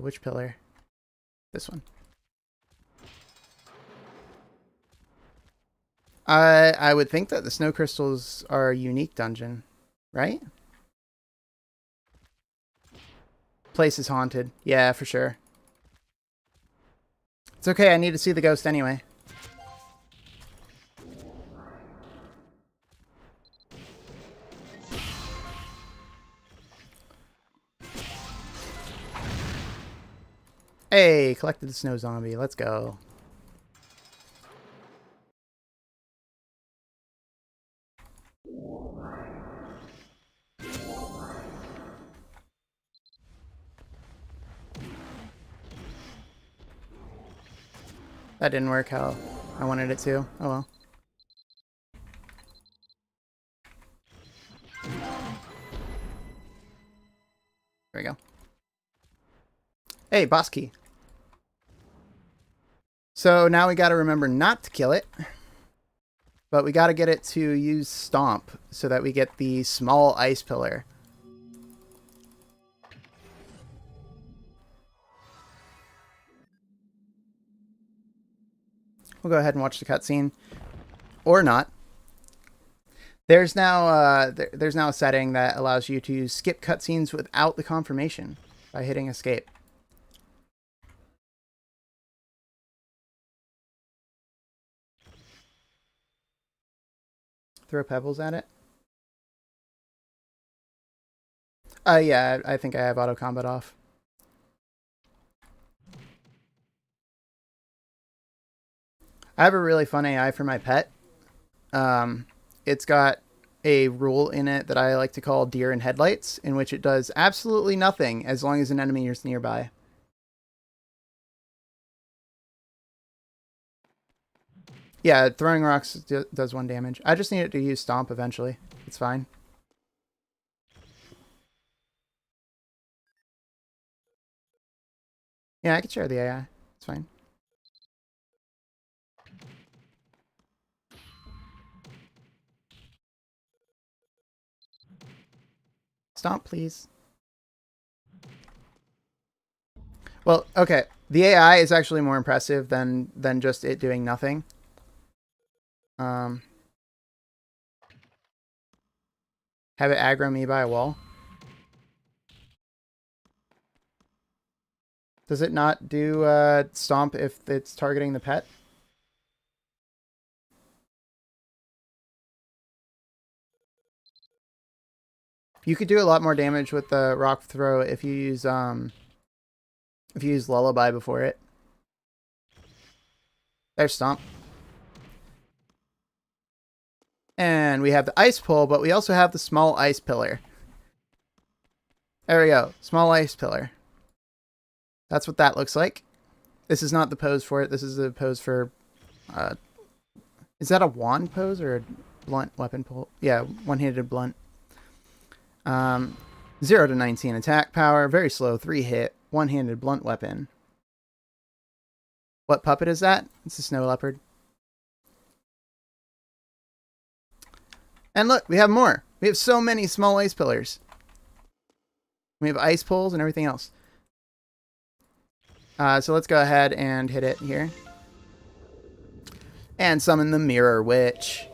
Which pillar? This one. I would think that the snow crystals are a unique dungeon, right? Place is haunted. Yeah, for sure. It's okay, I need to see the ghost anyway. Hey, collected the snow zombie. Let's go. That didn't work how I wanted it to. Oh well. There we go. Hey, boss key. So now we got to remember not to kill it. But we got to get it to use Stomp so that we get the small ice pillar. We'll go ahead and watch the cutscene. Or not. There's now there's now a setting that allows you to skip cutscenes without the confirmation by hitting escape. Throw pebbles at it. Yeah, I think I have auto combat off. I have a really fun AI for my pet. It's got a rule in it that I like to call deer in headlights, in which it does absolutely nothing as long as an enemy is nearby. Yeah, throwing rocks does 1 damage. I just need it to use Stomp eventually. It's fine. Yeah, I can share the AI. It's fine. Stomp, please. Well, okay. The AI is actually more impressive than just it doing nothing. Have it aggro me by a wall. Does it not do Stomp if it's targeting the pet? You could do a lot more damage with the rock throw if you use Lullaby before it. There's Stomp. And we have the ice pole, but we also have the small ice pillar. There we go. Small ice pillar. That's what that looks like. This is not the pose for it. This is the pose for... is that a wand pose or a blunt weapon pull? Yeah, one-handed blunt. 0 to 19 attack power. Very slow. 3 hit. One-handed blunt weapon. What puppet is that? It's a snow leopard. And look, we have more. We have so many small ice pillars. We have ice poles and everything else. So let's go ahead and hit it here. And summon the Mirror Witch.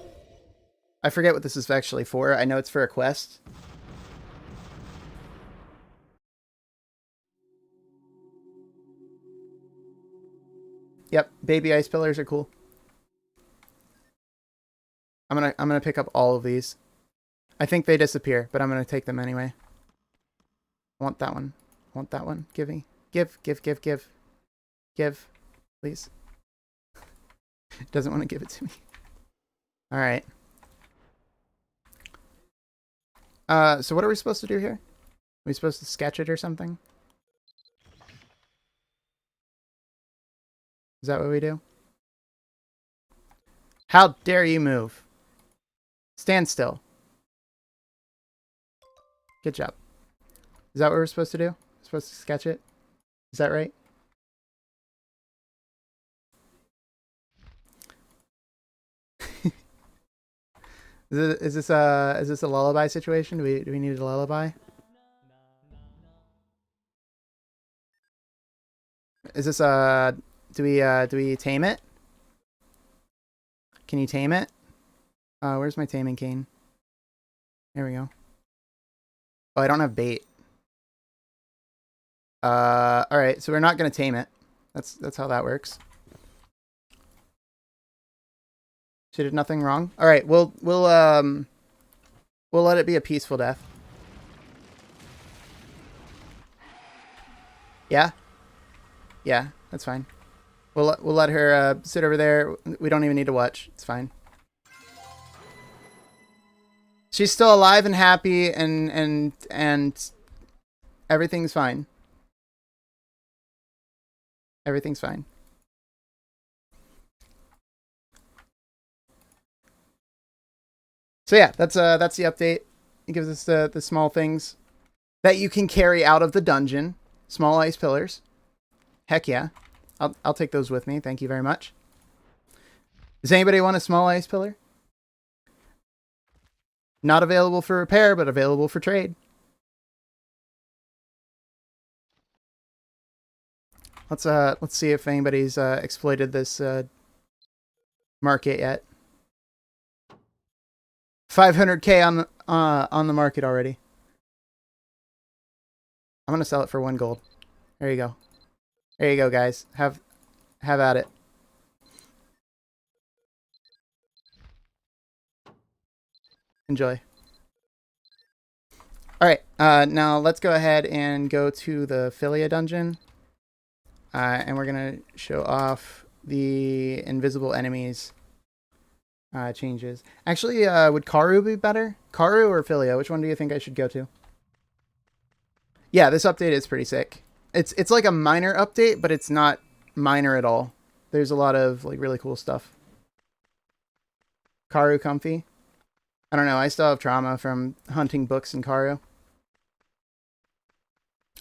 I forget what this is actually for. I know it's for a quest. Yep, baby ice pillars are cool. I'm gonna pick up all of these. I think they disappear, but I'm gonna take them anyway. I want that one. I want that one. Give me. Give. Give. Please. Doesn't want to give it to me. Alright. So what are we supposed to do here? Are we supposed to sketch it or something? Is that what we do? How dare you move? Stand still. Good job. Is that what we're supposed to do? We're supposed to sketch it? Is that right? Is this a lullaby situation? Do we need a lullaby? Is this do we tame it? Can you tame it? Where's my taming cane? There we go. Oh, I don't have bait. Alright, so we're not gonna tame it. That's how that works. She did nothing wrong. Alright, we'll let it be a peaceful death. Yeah? Yeah, that's fine. We'll let her sit over there. We don't even need to watch. It's fine. She's still alive and happy, and everything's fine. Everything's fine. So yeah, that's the update. It gives us the small things that you can carry out of the dungeon. Small ice pillars. Heck yeah. I'll take those with me. Thank you very much. Does anybody want a small ice pillar? Not available for repair, but available for trade. Let's see if anybody's exploited this market yet. 500K on the market already. I'm gonna sell it for 1 gold. There you go. There you go, guys. Have at it. Enjoy. All right. Now let's go ahead and go to the Philia dungeon, and we're gonna show off the invisible enemies changes. Actually, would Karu be better? Karu or Philia? Which one do you think I should go to? Yeah, this update is pretty sick. It's like a minor update, but it's not minor at all. There's a lot of like really cool stuff. Karu comfy. I don't know. I still have trauma from hunting books in Karu.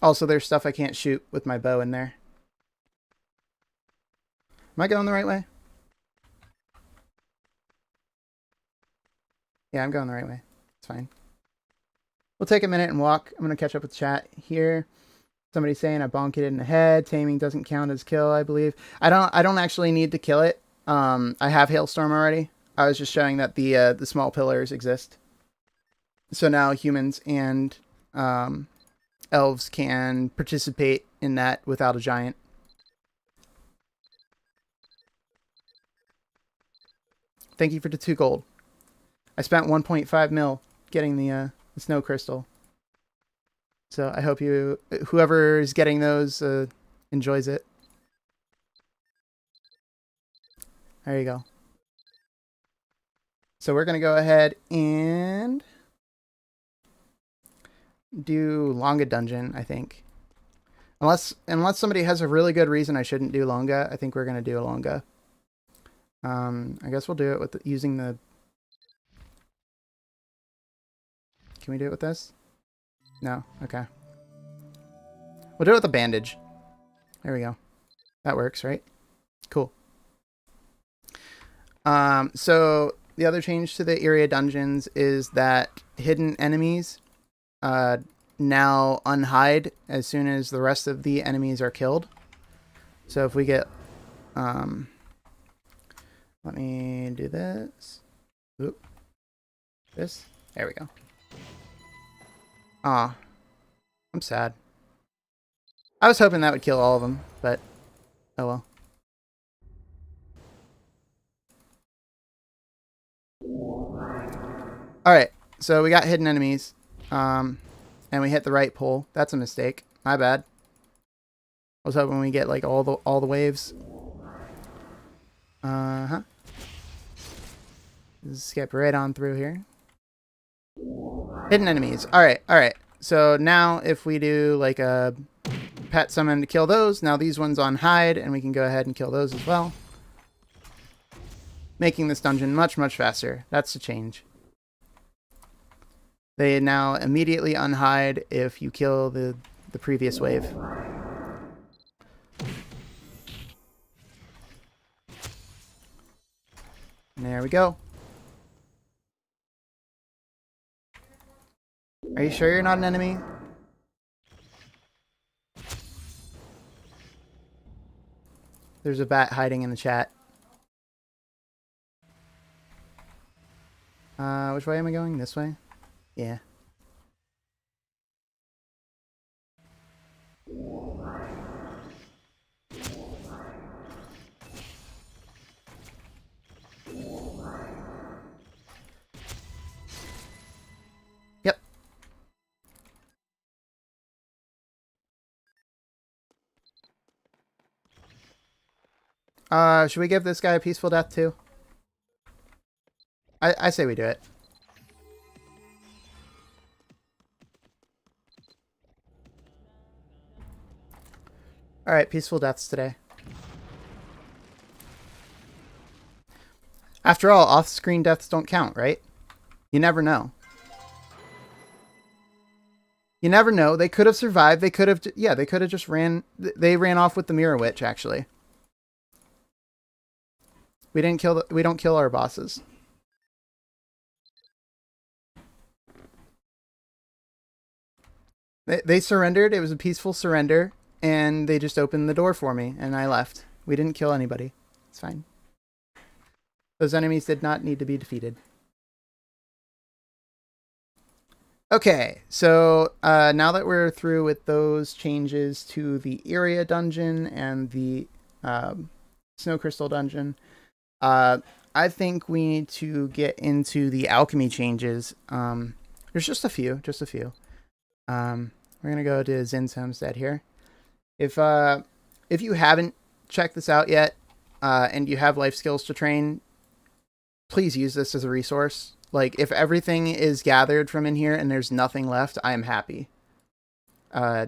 Also, there's stuff I can't shoot with my bow in there. Am I going the right way? Yeah, I'm going the right way. It's fine. We'll take a minute and walk. I'm going to catch up with chat here. Somebody's saying I bonk it in the head. Taming doesn't count as kill, I believe. I don't actually need to kill it. I have Hailstorm already. I was just showing that the small pillars exist. So now humans and elves can participate in that without a giant. Thank you for the 2 gold. I spent 1.5 mil getting the snow crystal. So I hope whoever is getting those enjoys it. There you go. So we're going to go ahead and do Longa Dungeon, I think. Unless somebody has a really good reason I shouldn't do Longa, I think we're going to do a Longa. I guess we'll do it with using the... Can we do it with this? No? Okay. We'll do it with a bandage. There we go. That works, right? Cool. So the other change to the area dungeons is that hidden enemies now unhide as soon as the rest of the enemies are killed. So if we get... let me do this. Oop. This. There we go. Aw. I'm sad. I was hoping that would kill all of them, but oh well. Alright, so we got hidden enemies. And we hit the right pole. That's a mistake. My bad. I was hoping we get like all the waves. Uh-huh. Skip right on through here. Hidden enemies. Alright, alright. So now if we do like a pet summon to kill those, now these ones on hide, and we can go ahead and kill those as well. Making this dungeon much, much faster. That's the change. They now immediately unhide if you kill the previous wave. And there we go. Are you sure you're not an enemy? There's a bat hiding in the chat. Which way am I going? This way? Yeah. Yep. Should we give this guy a peaceful death too? I say we do it. Alright, peaceful deaths today. After all, off-screen deaths don't count, right? You never know. You never know. They could have survived. They could have... Yeah, they could have just ran... They ran off with the Mirror Witch, actually. We didn't kill... We don't kill our bosses. They surrendered. It was a peaceful surrender. And they just opened the door for me. And I left. We didn't kill anybody. It's fine. Those enemies did not need to be defeated. Okay, so now that we're through with those changes to the area dungeon and the snow crystal dungeon, I think we need to get into the alchemy changes. There's just a few. We're gonna go to Zin's homestead here. If you haven't checked this out yet, and you have life skills to train, please use this as a resource. Like, if everything is gathered from in here and there's nothing left, I am happy. They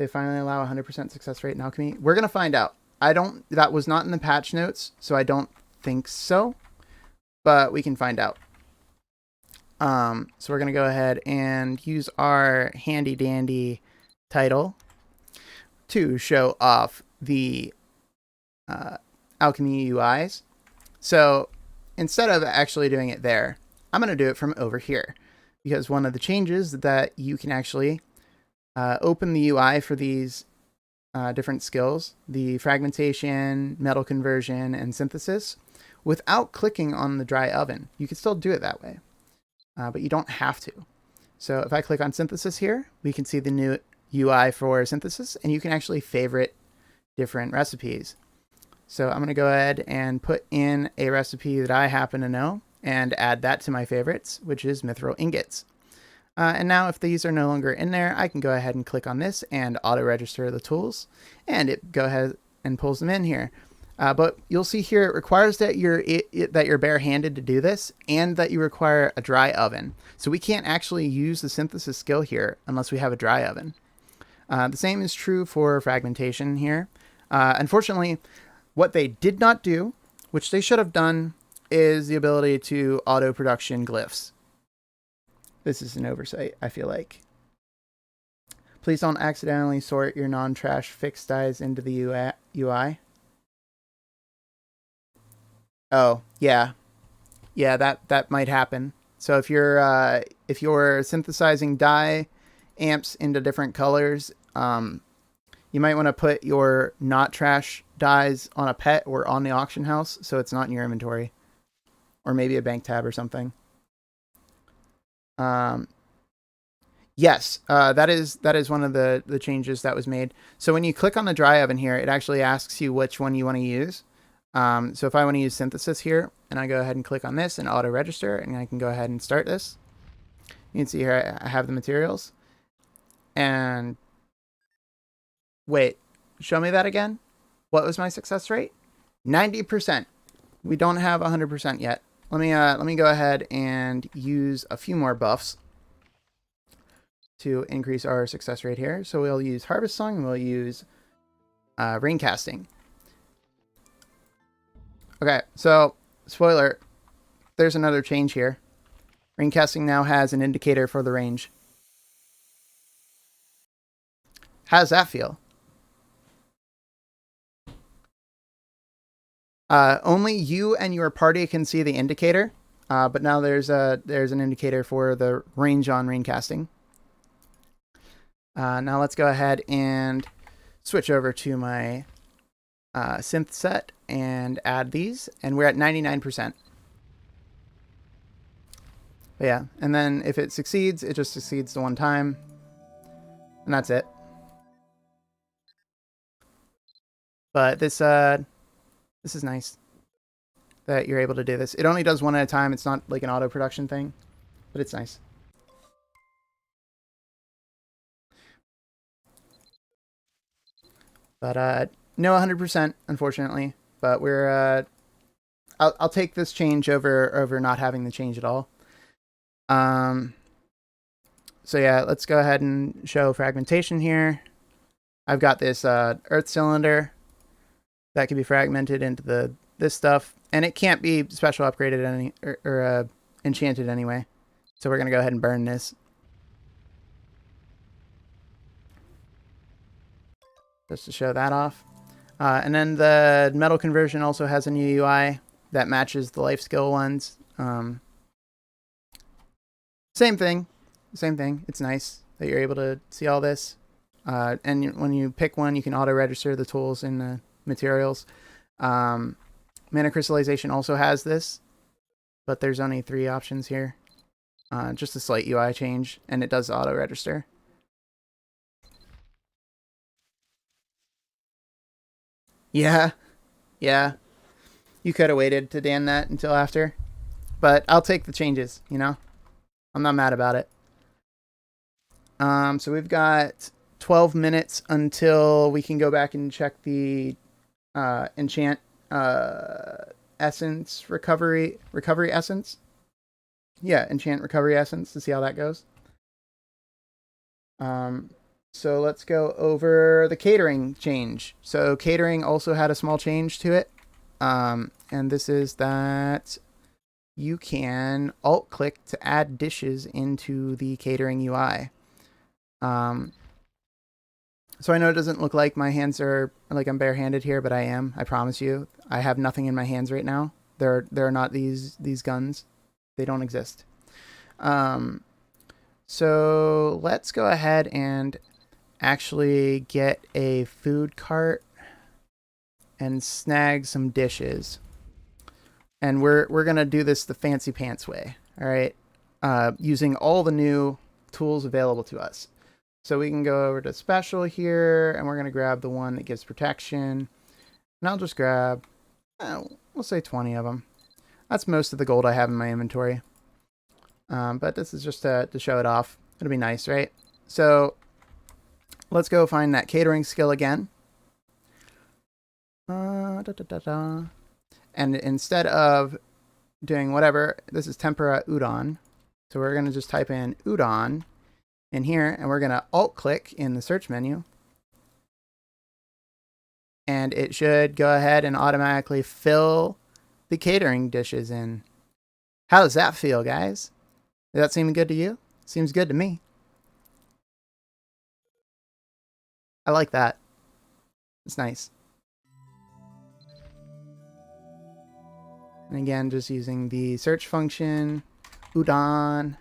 finally allow 100% success rate in alchemy. We're gonna find out. That was not in the patch notes, so I don't think so, but we can find out. So we're gonna go ahead and use our handy dandy title to show off the alchemy UIs. So instead of actually doing it there, I'm going to do it from over here, because one of the changes that you can actually open the UI for these different skills, the fragmentation, metal conversion, and synthesis, without clicking on the dry oven. You can still do it that way, but you don't have to. So if I click on synthesis here, we can see the new UI for synthesis, and you can actually favorite different recipes. So I'm going to go ahead and put in a recipe that I happen to know and add that to my favorites, which is mithril ingots. And now if these are no longer in there, I can go ahead and click on this and auto-register the tools, and it go ahead and pulls them in here. But you'll see here it requires that you're barehanded to do this, and that you require a dry oven. So we can't actually use the synthesis skill here unless we have a dry oven. The same is true for fragmentation here. Unfortunately, what they did not do, which they should have done, is the ability to auto-production glyphs. This is an oversight, I feel like. Please don't accidentally sort your non-trash fixed dyes into the UI. Oh, yeah. Yeah, that might happen. So if you're synthesizing dye amps into different colors, you might want to put your not trash dyes on a pet or on the auction house so it's not in your inventory, or maybe a bank tab or something. Yes, that is one of the changes that was made. So when you click on the dry oven here, it actually asks you which one you want to use. So if I want to use synthesis here, and I go ahead and click on this and auto register, and I can go ahead and start this. You can see here I have the materials. And wait, show me that again. What was my success rate? 90%. We don't have 100% yet. Let me go ahead and use a few more buffs to increase our success rate here. So we'll use Harvest Song, and we'll use Raincasting. Okay, so spoiler, there's another change here. Raincasting now has an indicator for the range. How does that feel? Only you and your party can see the indicator, but now there's an indicator for the range on Raincasting. Now let's go ahead and switch over to my synth set and add these, and we're at 99%. But yeah, and then if it succeeds, it just succeeds the one time, and that's it. But this is nice that you're able to do this. It only does one at a time. It's not like an auto production thing, but it's nice. But no 100%, unfortunately. But we're I'll take this change over not having the change at all. So yeah, let's go ahead and show fragmentation here. I've got this earth cylinder that can be fragmented into this stuff, and it can't be special upgraded or enchanted anyway. So we're gonna go ahead and burn this. Just to show that off. And then the metal conversion also has a new UI that matches the life skill ones. Same thing. It's nice that you're able to see all this. And when you pick one, you can auto-register the tools in the materials. Mana crystallization also has this, but there's only 3 options here. Just a slight UI change, and it does auto register. Yeah, yeah. You could have waited to Dan that until after, but I'll take the changes. You know, I'm not mad about it. So we've got 12 minutes until we can go back and check the enchant essence recovery essence. Yeah, enchant recovery essence to see how that goes. So let's go over the catering change. So catering also had a small change to it. And this is that you can alt click to add dishes into the catering UI. So I know it doesn't look like my hands are like I'm barehanded here, but I am. I promise you, I have nothing in my hands right now. There are not these guns. They don't exist. So let's go ahead and actually get a food cart and snag some dishes. And we're gonna do this the fancy pants way. All right, using all the new tools available to us. So we can go over to special here, and we're gonna grab the one that gives protection. And I'll just grab, we'll say 20 of them. That's most of the gold I have in my inventory. But this is just to show it off. It'll be nice, right? So let's go find that catering skill again. And instead of doing whatever, this is tempura udon. So we're going to just type in udon in here, and we're going to alt click in the search menu. And it should go ahead and automatically fill the catering dishes in. How does that feel, guys? Does that seem good to you? Seems good to me. I like that. It's nice. And again, just using the search function, udon,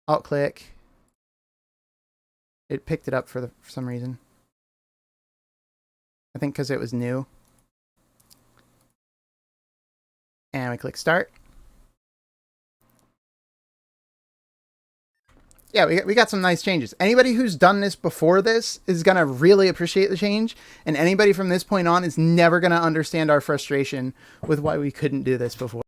alt click. It picked it up for some reason. I think because it was new. And we click start. Yeah, we got some nice changes. Anybody who's done this before this is going to really appreciate the change. And anybody from this point on is never going to understand our frustration with why we couldn't do this before.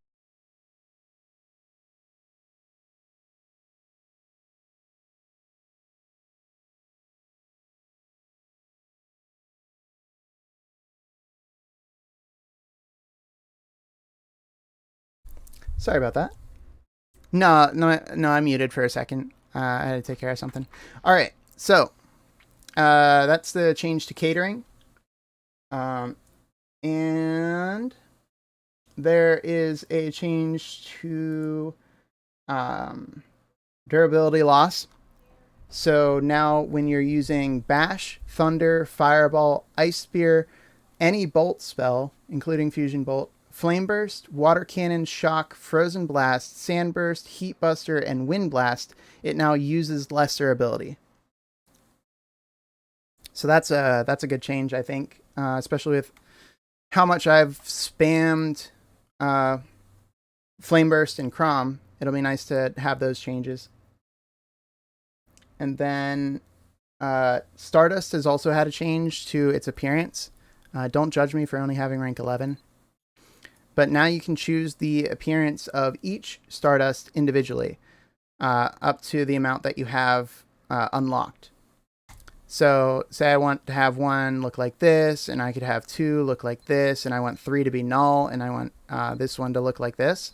Sorry about that. No, I muted for a second. I had to take care of something. All right, so that's the change to catering. And there is a change to durability loss. So now when you're using Bash, Thunder, Fireball, Ice Spear, any bolt spell, including Fusion Bolt, Flame Burst, Water Cannon, Shock, Frozen Blast, Sand Burst, Heat Buster, and Wind Blast, it now uses less durability. So that's a good change, I think, especially with how much I've spammed Flame Burst and Crom. It'll be nice to have those changes. And then Stardust has also had a change to its appearance. Don't judge me for only having rank 11. But now you can choose the appearance of each Stardust individually, up to the amount that you have unlocked. So say I want to have one look like this, and I could have two look like this, and I want 3 to be null, and I want this one to look like this.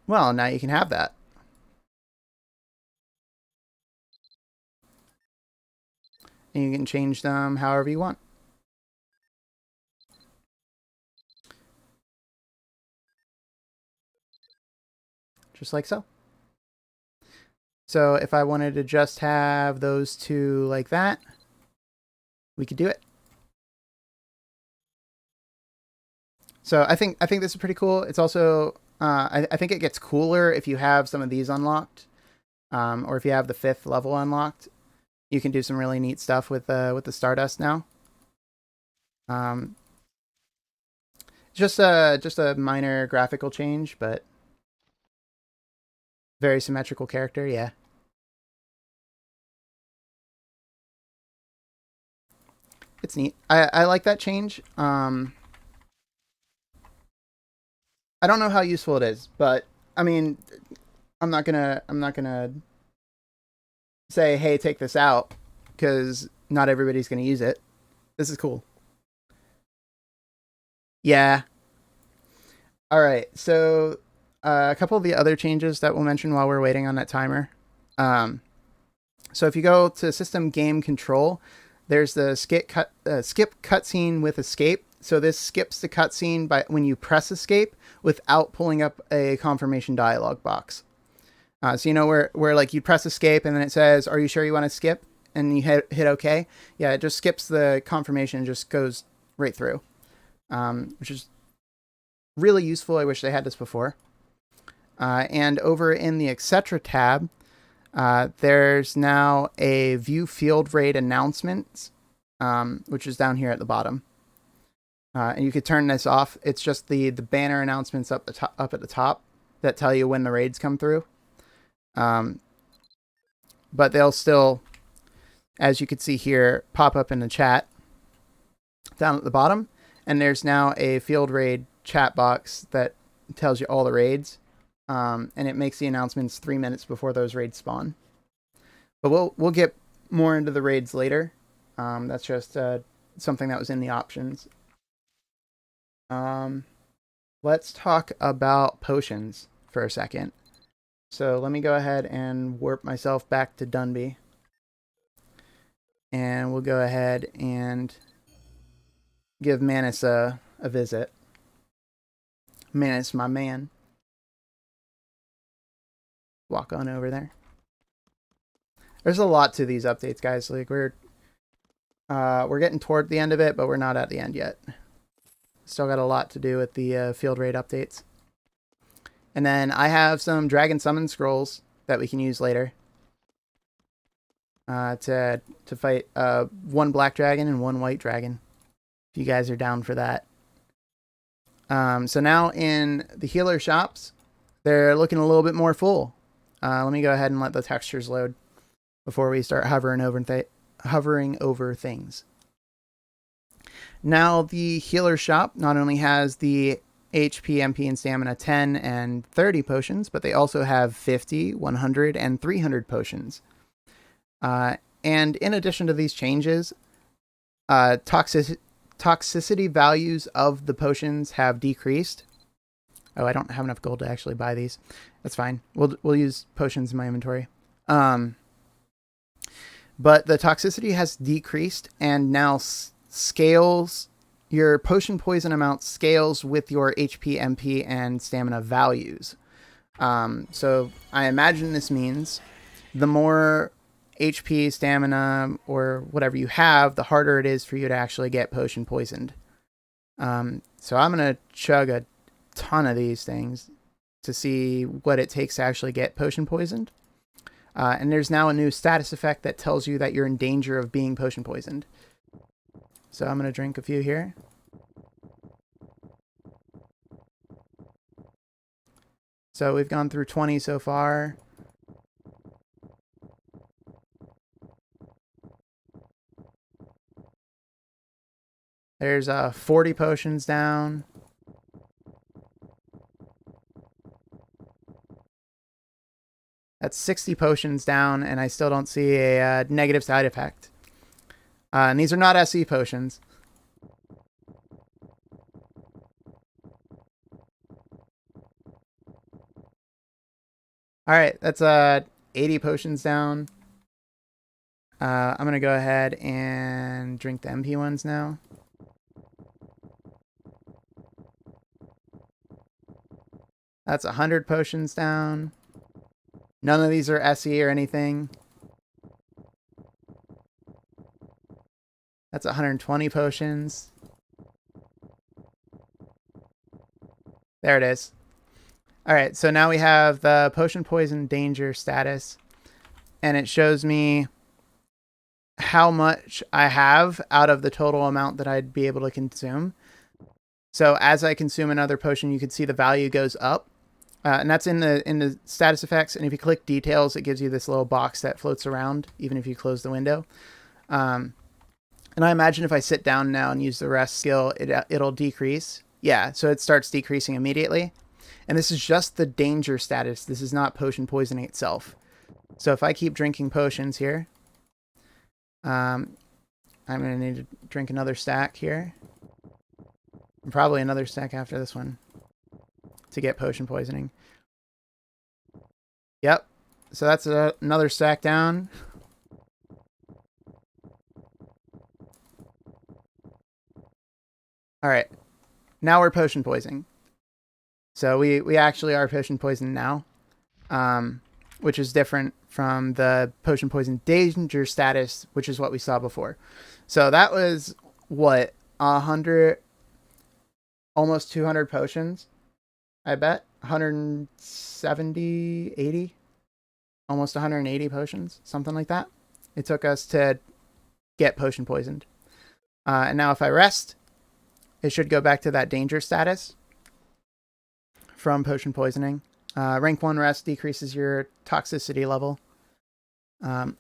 Well, now you can have that. And you can change them however you want. Just like so. So if I wanted to just have those two like that, we could do it. So I think this is pretty cool. It's also I think it gets cooler if you have some of these unlocked, or if you have the 5th level unlocked. You can do some really neat stuff with the Stardust now. Just a minor graphical change, but Very symmetrical character, yeah. It's neat. I like that change. I don't know how useful it is, but I mean, I'm not gonna say, hey, take this out, because not everybody's gonna use it. This is cool. Yeah. All right. So a couple of the other changes that we'll mention while we're waiting on that timer. So if you go to System Game Control, there's the skip cutscene with escape. So this skips the cutscene by when you press escape without pulling up a confirmation dialog box. So you know where like you press escape and then it says, "Are you sure you want to skip?" And you hit OK. Yeah, it just skips the confirmation and just goes right through, which is really useful. I wish they had this before. And over in the etc. tab, there's now a view field raid announcements, which is down here at the bottom. And you could turn this off. It's just the banner announcements up at the top that tell you when the raids come through. But they'll still, as you can see here, pop up in the chat down at the bottom. And there's now a field raid chat box that tells you all the raids. And it makes the announcements 3 minutes before those raids spawn. But we'll get more into the raids later. That's just something that was in the options. Let's talk about potions for a second. So let me go ahead and warp myself back to Dunby. And we'll go ahead and give Manus a visit. Manus, my man. Walk on over there. There's a lot to these updates, guys. Like we're getting toward the end of it, but we're not at the end yet. Still got a lot to do with the field raid updates. And then I have some dragon summon scrolls that we can use later to fight one black dragon and one white dragon. If you guys are down for that. So now in the healer shops, they're looking a little bit more full. Let me go ahead and let the textures load before we start hovering over things. Now the healer shop not only has the HP, MP, and stamina 10 and 30 potions, but they also have 50, 100, and 300 potions. And in addition to these changes, toxicity values of the potions have decreased. Oh, I don't have enough gold to actually buy these. That's fine. We'll use potions in my inventory. But the toxicity has decreased and now scales. Your potion poison amount scales with your HP, MP, and stamina values. So I imagine this means the more HP, stamina, or whatever you have, the harder it is for you to actually get potion poisoned. So I'm going to chug a ton of these things to see what it takes to actually get potion poisoned. And there's now a new status effect that tells you that you're in danger of being potion poisoned. So I'm going to drink a few here. So we've gone through 20 so far. There's 40 potions down. That's 60 potions down, and I still don't see a negative side effect. And these are not SE potions. Alright, that's 80 potions down. I'm going to go ahead and drink the MP ones now. That's 100 potions down. None of these are SE or anything. That's 120 potions. There it is. Alright, so now we have the potion poison danger status. And it shows me how much I have out of the total amount that I'd be able to consume. So as I consume another potion, you can see the value goes up. And that's in the status effects. And if you click details, it gives you this little box that floats around, even if you close the window. And I imagine if I sit down now and use the rest skill, it'll decrease. Yeah, so it starts decreasing immediately. And this is just the danger status. This is not potion poisoning itself. So if I keep drinking potions here, I'm going to need to drink another stack here. And probably another stack after this one to get potion poisoning. Yep. So that's another stack down. All right. Now we're potion poisoning. So we actually are potion poisoned now, which is different from the potion poison danger status, which is what we saw before. So that was what, 100, almost 200 potions, I bet. 170, 80, almost 180 potions, something like that. It took us to get potion poisoned. And now if I rest, it should go back to that danger status from potion poisoning. Rank 1 rest decreases your toxicity level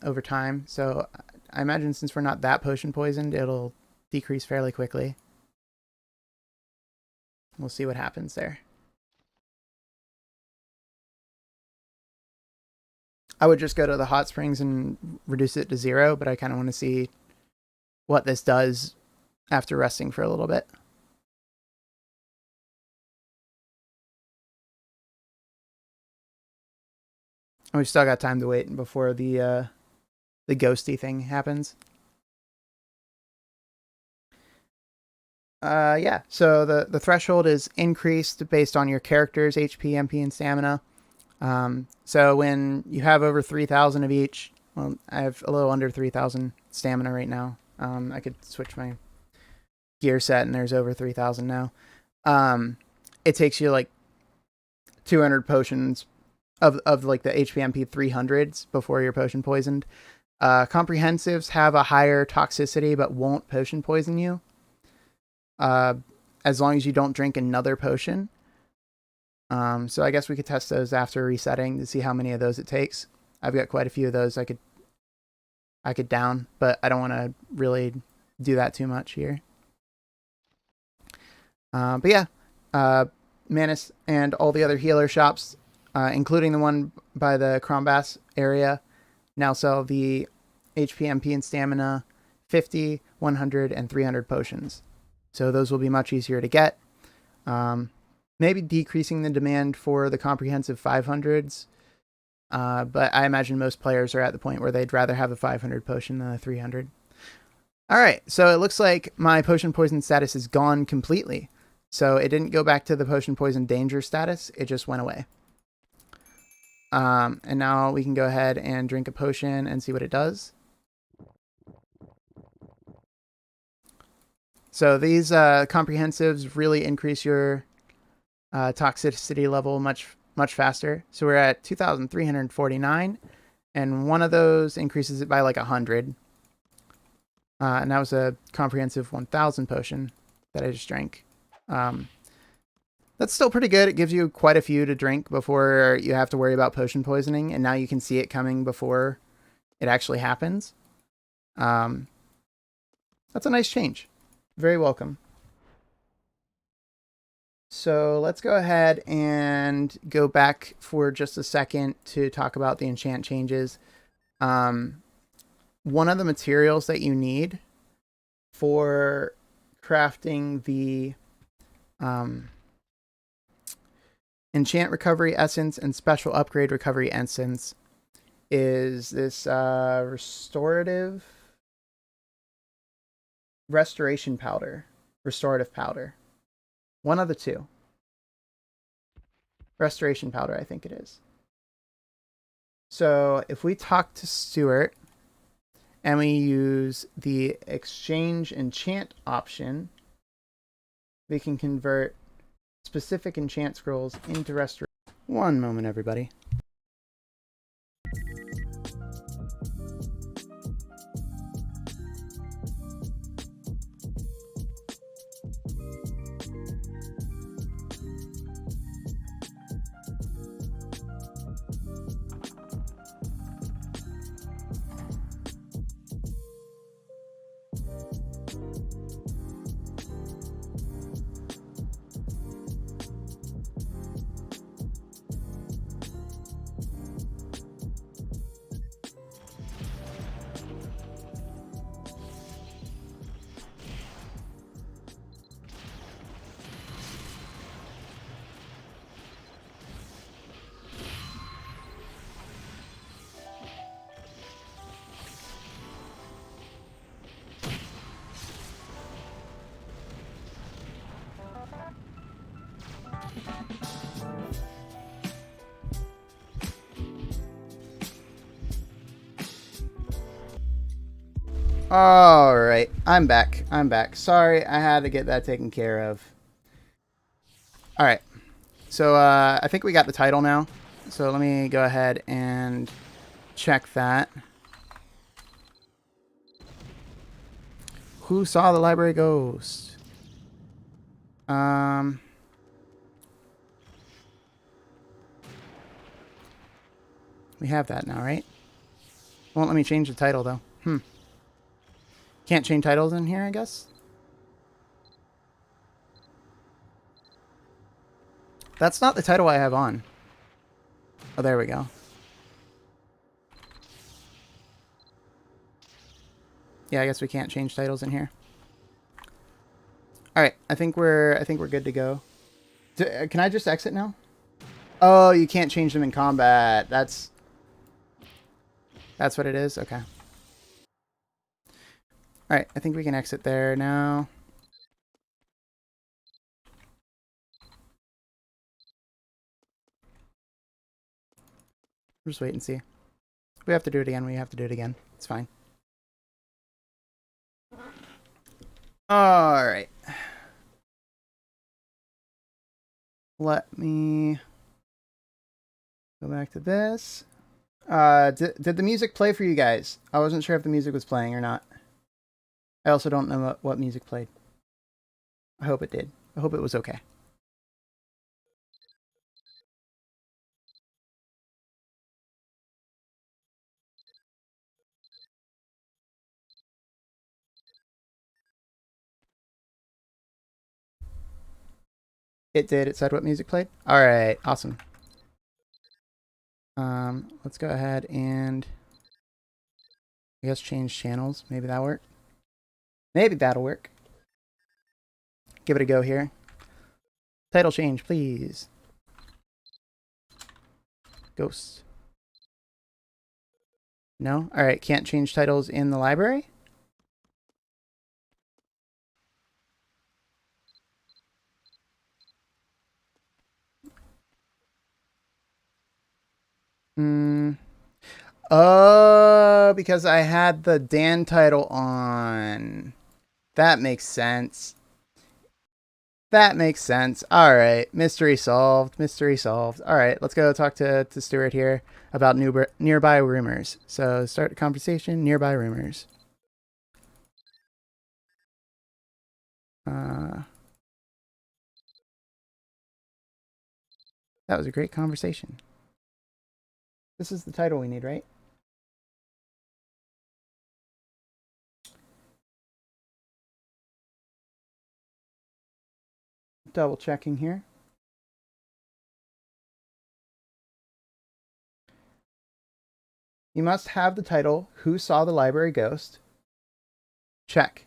over time. So I imagine since we're not that potion poisoned, it'll decrease fairly quickly. We'll see what happens there. I would just go to the hot springs and reduce it to 0, but I kind of want to see what this does after resting for a little bit. We've still got time to wait before the ghosty thing happens. Yeah, so the threshold is increased based on your character's HP, MP, and stamina. So when you have over 3,000 of each, well, I have a little under 3,000 stamina right now. I could switch my gear set and there's over 3,000 now. It takes you like 200 potions of like the HP MP 300s before you're potion poisoned. Comprehensives have a higher toxicity but won't potion poison you. As long as you don't drink another potion. So I guess we could test those after resetting to see how many of those it takes. I've got quite a few of those I could down, but I don't want to really do that too much here. But yeah, Manus and all the other healer shops, including the one by the Crombass area, now sell the HP, MP, and stamina 50, 100, and 300 potions. So those will be much easier to get. Maybe decreasing the demand for the comprehensive 500s. But I imagine most players are at the point where they'd rather have a 500 potion than a 300. All right, so it looks like my potion poison status is gone completely. So it didn't go back to the potion poison danger status. It just went away. And now we can go ahead and drink a potion and see what it does. So these comprehensives really increase your toxicity level much faster. So we're at 2,349, and one of those increases it by like 100. And that was a comprehensive 1,000 potion that I just drank. That's still pretty good. It gives you quite a few to drink before you have to worry about potion poisoning, and now you can see it coming before it actually happens. That's a nice change. Very welcome. So let's go ahead and go back for just a second to talk about the enchant changes. One of the materials that you need for crafting the enchant recovery essence and special upgrade recovery essence is this restorative powder. One of the two. Restoration powder, I think it is. So if we talk to Stuart and we use the exchange enchant option, we can convert specific enchant scrolls into restoration. One moment, everybody. All right, I'm back. Sorry, I had to get that taken care of. All right, so I think we got the title now. So let me go ahead and check that. Who saw the library ghost? We have that now, right? Won't let me change the title though. Can't change titles in here, I guess. That's not the title I have on. Oh, there we go. Yeah, I guess we can't change titles in here. All right, I think we're good to go. Can I just exit now? Oh, you can't change them in combat. That's what it is. Okay. All right, I think we can exit there now. We'll just wait and see. If we have to do it again, we have to do it again. It's fine. All right. Let me go back to this. Did the music play for you guys? I wasn't sure if the music was playing or not. I also don't know what music played. I hope it did. I hope it was okay. It did. It said what music played. All right. Awesome. Let's go ahead and I guess change channels. Maybe that'll work. Maybe that'll work. Give it a go here. Title change, please. Ghosts. No? All right. Can't change titles in the library? Oh, because I had the Dan title on. That makes sense. That makes sense. All right. Mystery solved. Mystery solved. All right. Let's go talk to Stuart here about nearby rumors. So start a conversation. Nearby rumors. That was a great conversation. This is the title we need, right? Double checking here. You must have the title, Who Saw the Library Ghost? Check.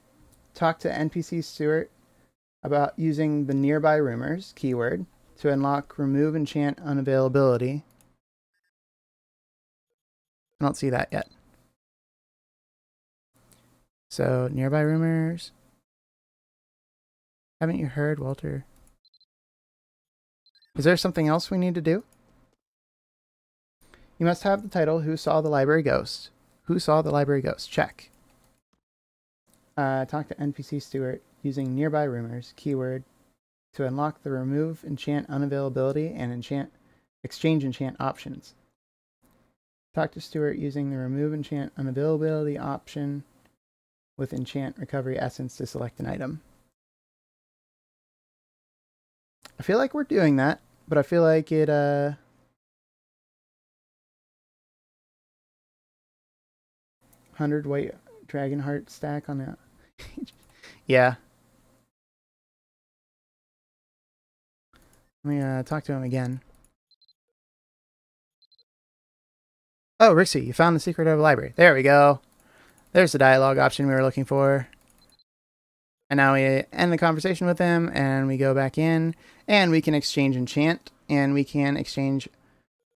Talk to NPC Stuart about using the nearby rumors keyword to unlock remove enchant unavailability. I don't see that yet. So nearby rumors. Haven't you heard, Walter? Is there something else we need to do? You must have the title, Who Saw the Library Ghost? Who saw the library ghost? Check. Talk to NPC Stuart using nearby rumors keyword to unlock the remove enchant unavailability and exchange enchant options. Talk to Stuart using the remove enchant unavailability option with enchant recovery essence to select an item. I feel like we're doing that, but I feel like it 100 white dragon heart stack on that. Yeah. Let me talk to him again. Oh, Rixie, you found the secret of the library. There we go. There's the dialogue option we were looking for. And now we end the conversation with him, and we go back in, and we can exchange enchant, and we can exchange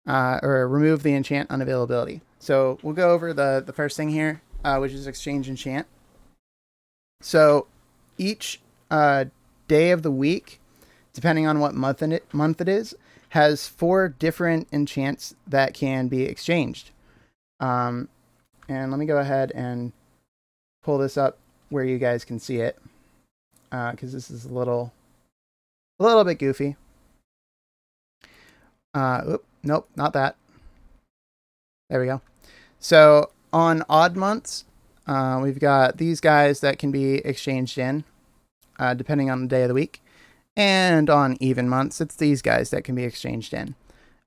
or remove the enchant unavailability. So we'll go over the first thing here, which is exchange enchant. So each day of the week, depending on what month it is, has 4 different enchants that can be exchanged. And let me go ahead and pull this up where you guys can see it, because this is a little bit goofy. Nope, not that. There we go. So on odd months, we've got these guys that can be exchanged in, depending on the day of the week. And on even months, it's these guys that can be exchanged in.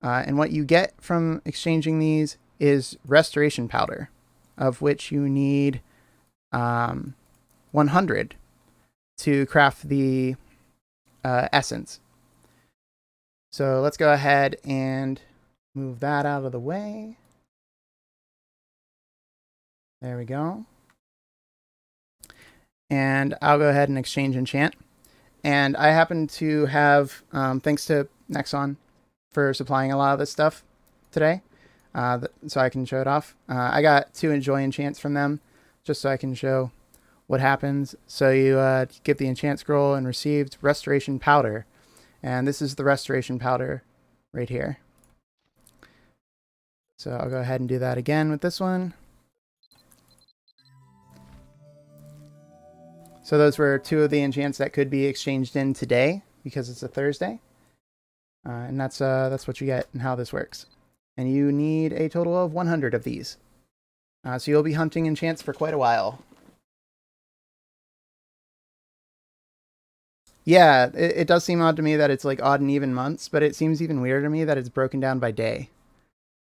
And what you get from exchanging these is restoration powder, of which you need 100 to craft the essence. So let's go ahead and move that out of the way. There we go. And I'll go ahead and exchange enchant. And I happen to have, thanks to Nexon for supplying a lot of this stuff today, so I can show it off. I got 2 enjoy enchants from them, just so I can show what happens. So you get the enchant scroll and received restoration powder. And this is the restoration powder right here. So I'll go ahead and do that again with this one. So those were 2 of the enchants that could be exchanged in today because it's a Thursday. And that's what you get and how this works. And you need a total of 100 of these. So you'll be hunting enchants for quite a while. Yeah, it does seem odd to me that it's like odd and even months, but it seems even weirder to me that it's broken down by day.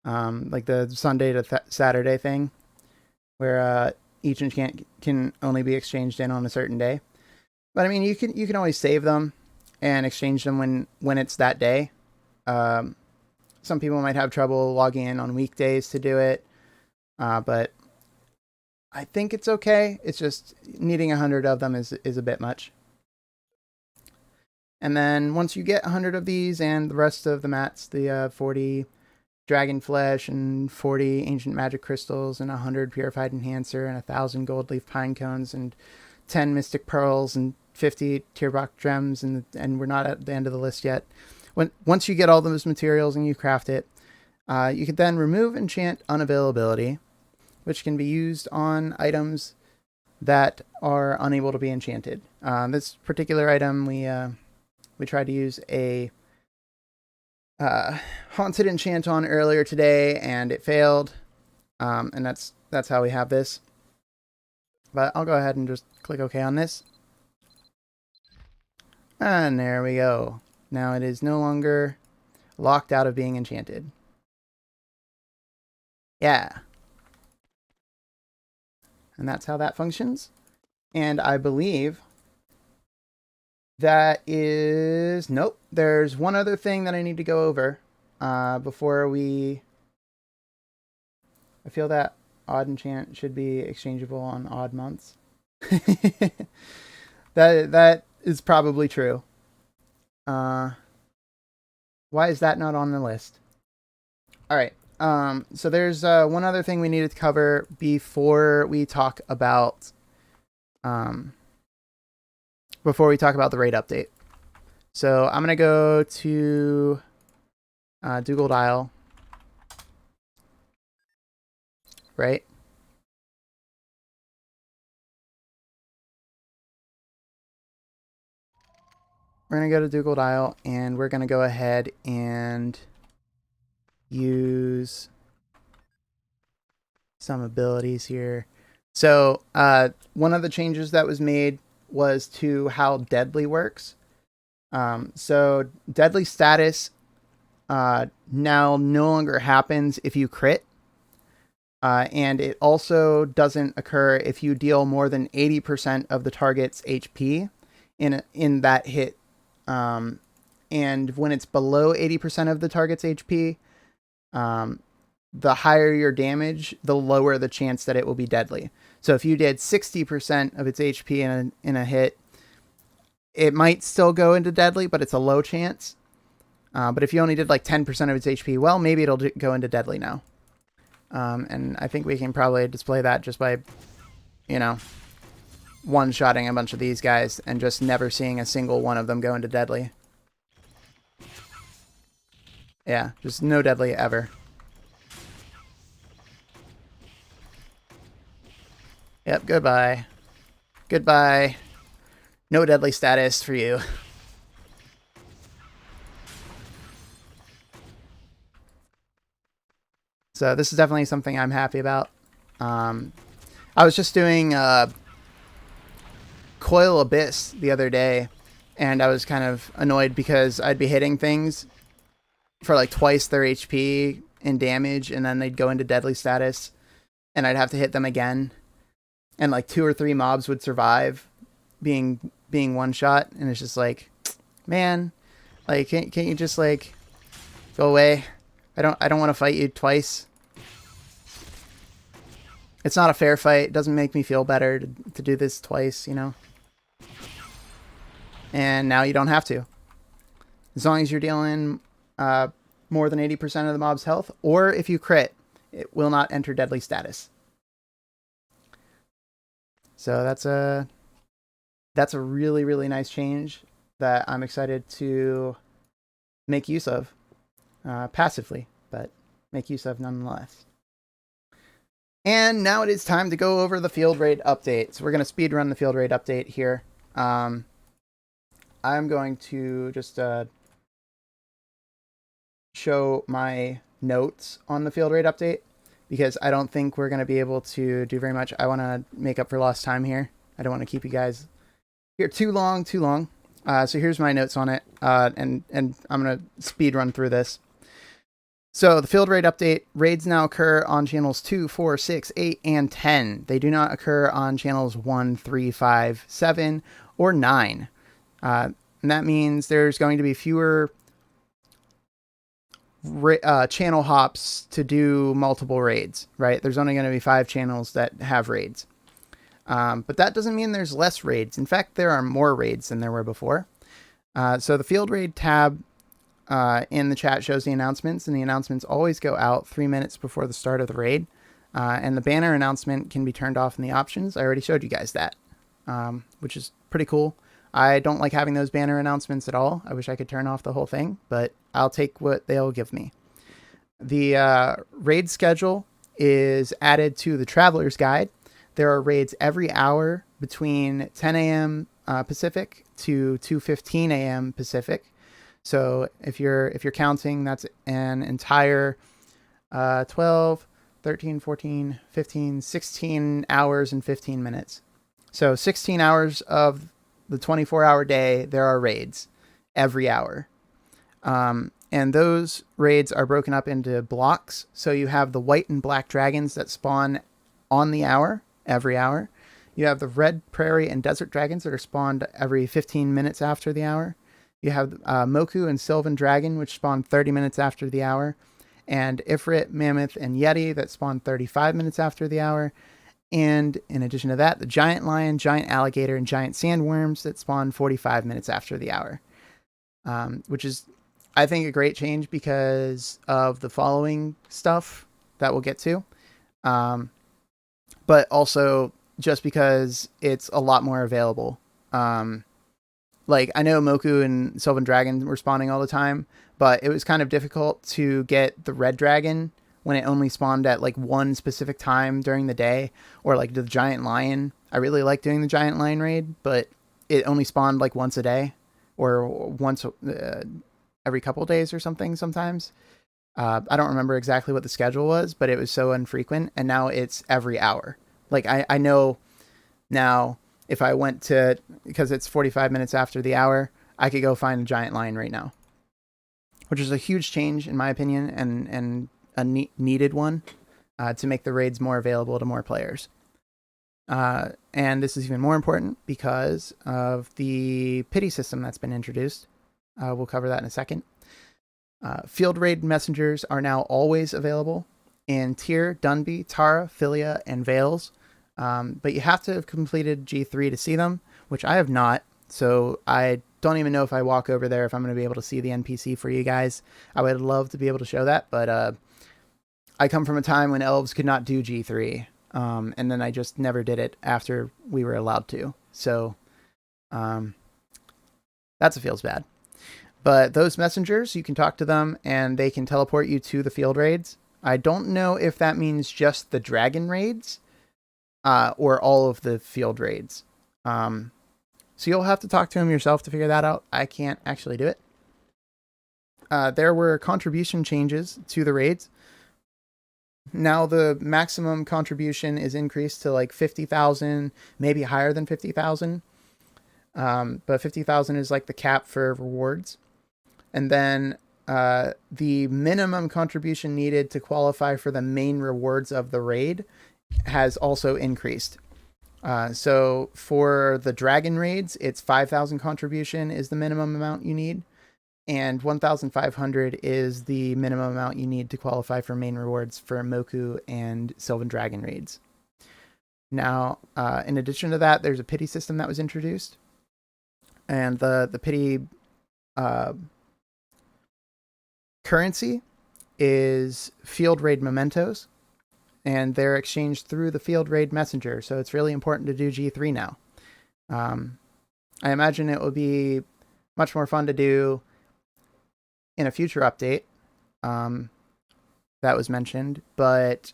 Like the Sunday to Saturday thing, where each enchant can only be exchanged in on a certain day. But I mean, you can always save them and exchange them when it's that day. Some people might have trouble logging in on weekdays to do it, but I think it's okay. It's just needing 100 of them is a bit much. And then once you get 100 of these and the rest of the mats, the 40 dragon flesh and 40 ancient magic crystals and 100 purified enhancer and 1,000 gold leaf pine cones and 10 mystic pearls and 50 tierbach gems, and we're not at the end of the list yet. Once you get all those materials and you craft it, you can then remove enchant unavailability, which can be used on items that are unable to be enchanted. This particular item, we tried to use a haunted enchant on earlier today, and it failed. And that's how we have this. But I'll go ahead and just click OK on this. And there we go. Now it is no longer locked out of being enchanted. Yeah. And that's how that functions. And I believe that is... Nope. There's one other thing that I need to go over before we... I feel that odd enchant should be exchangeable on odd months. That is probably true. Why is that not on the list? All right. So there's one other thing we needed to cover before we talk about the raid update. So I'm gonna go to Dougal Dial, right? We're gonna go to Dougal Dial, and we're gonna go ahead and use some abilities here. So one of the changes that was made was to how deadly works. So deadly status now no longer happens if you crit, and it also doesn't occur if you deal more than 80% of the target's HP in that hit. And when it's below 80% of the target's HP, the higher your damage, the lower the chance that it will be deadly. So if you did 60% of its HP in a hit, it might still go into deadly, but it's a low chance. But if you only did like 10% of its HP, well, maybe it'll go into deadly now. And I think we can probably display that just by, one-shotting a bunch of these guys and just never seeing a single one of them go into deadly. Yeah, just no deadly ever. Yep, goodbye. Goodbye. No deadly status for you. So this is definitely something I'm happy about. I was just doing QoL Abyss the other day, and I was kind of annoyed because I'd be hitting things for like twice their HP in damage, and then they'd go into deadly status, and I'd have to hit them again, and like 2 or 3 mobs would survive being one shot, and it's just like, man, like can't you just like go away? I don't want to fight you twice. It's not a fair fight. It doesn't make me feel better to do this twice, you know? And now you don't have to. As long as you're dealing more than 80% of the mob's health, or if you crit, it will not enter deadly status. So that's a really, really nice change that I'm excited to make use of passively, but make use of nonetheless. And now it is time to go over the Field Raid update. So we're going to speed run the Field Raid update here. I'm going to just show my notes on the Field Raid update, because I don't think we're going to be able to do very much. I want to make up for lost time here. I don't want to keep you guys here too long. So here's my notes on it, and I'm going to speed run through this. So the Field Raid update, raids now occur on channels 2, 4, 6, 8, and 10. They do not occur on channels 1, 3, 5, 7, or 9. And that means there's going to be fewer channel hops to do multiple raids, right? There's only going to be 5 channels that have raids. But that doesn't mean there's less raids. In fact, there are more raids than there were before. So the Field Raid tab in the chat shows the announcements, and the announcements always go out 3 minutes before the start of the raid. And the banner announcement can be turned off in the options. I already showed you guys that, which is pretty cool. I don't like having those banner announcements at all. I wish I could turn off the whole thing, but I'll take what they'll give me. The raid schedule is added to the Traveler's Guide. There are raids every hour between 10 a.m. Pacific to 2:15 a.m. Pacific. So if you're counting, that's an entire 12, 13, 14, 15, 16 hours and 15 minutes. So 16 hours of the 24-hour day, there are raids every hour. And those raids are broken up into blocks. So you have the white and black dragons that spawn on the hour, every hour. You have the red prairie and desert dragons that are spawned every 15 minutes after the hour. You have Moku and Sylvan Dragon, which spawn 30 minutes after the hour. And Ifrit, Mammoth, and Yeti that spawn 35 minutes after the hour. And in addition to that, the Giant Lion, Giant Alligator, and Giant Sandworms that spawn 45 minutes after the hour. Which is, I think, a great change because of the following stuff that we'll get to. But also just because it's a lot more available. Like, I know Moku and Sylvan Dragon were spawning all the time, but it was kind of difficult to get the red dragon when it only spawned at like one specific time during the day, or like the Giant Lion. I really like doing the Giant Lion raid, but it only spawned like once a day or once every couple days or something sometimes. I don't remember exactly what the schedule was, but it was so infrequent, and now it's every hour. Like, I know now, if I went to, because it's 45 minutes after the hour, I could go find a Giant Lion right now, which is a huge change in my opinion, and a needed one to make the raids more available to more players. And this is even more important because of the pity system that's been introduced. We'll cover that in a second. Field Raid messengers are now always available in Tyr, Dunby, Tara, Philia, and Vales. But you have to have completed G3 to see them, which I have not. So I don't even know if I walk over there if I'm going to be able to see the NPC for you guys. I would love to be able to show that, but I come from a time when elves could not do G3, and then I just never did it after we were allowed to. So that's what feels bad. But those messengers, you can talk to them and they can teleport you to the field raids. I don't know if that means just the dragon raids or all of the field raids. So you'll have to talk to him yourself to figure that out. I can't actually do it. There were contribution changes to the raids. Now the maximum contribution is increased to like 50,000, maybe higher than 50,000. But 50,000 is like the cap for rewards. And then the minimum contribution needed to qualify for the main rewards of the raid has also increased. So for the dragon raids, it's 5,000 contribution is the minimum amount you need. And 1,500 is the minimum amount you need to qualify for main rewards for Moku and Sylvan Dragon raids. Now, in addition to that, there's a pity system that was introduced. And the pity currency is Field Raid mementos. And they're exchanged through the Field Raid messenger. So it's really important to do G3 now. I imagine it will be much more fun to do in a future update that was mentioned, but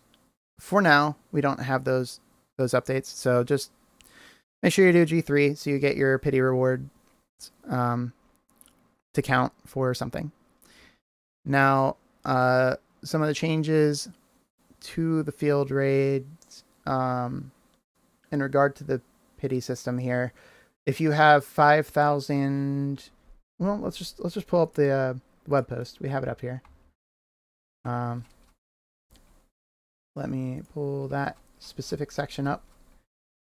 for now we don't have those updates. So just make sure you do G3 so you get your pity reward to count for something. Now, some of the changes to the field raids in regard to the pity system here. If you have 5,000, well, let's just pull up the web post. We have it up here. Let me pull that specific section up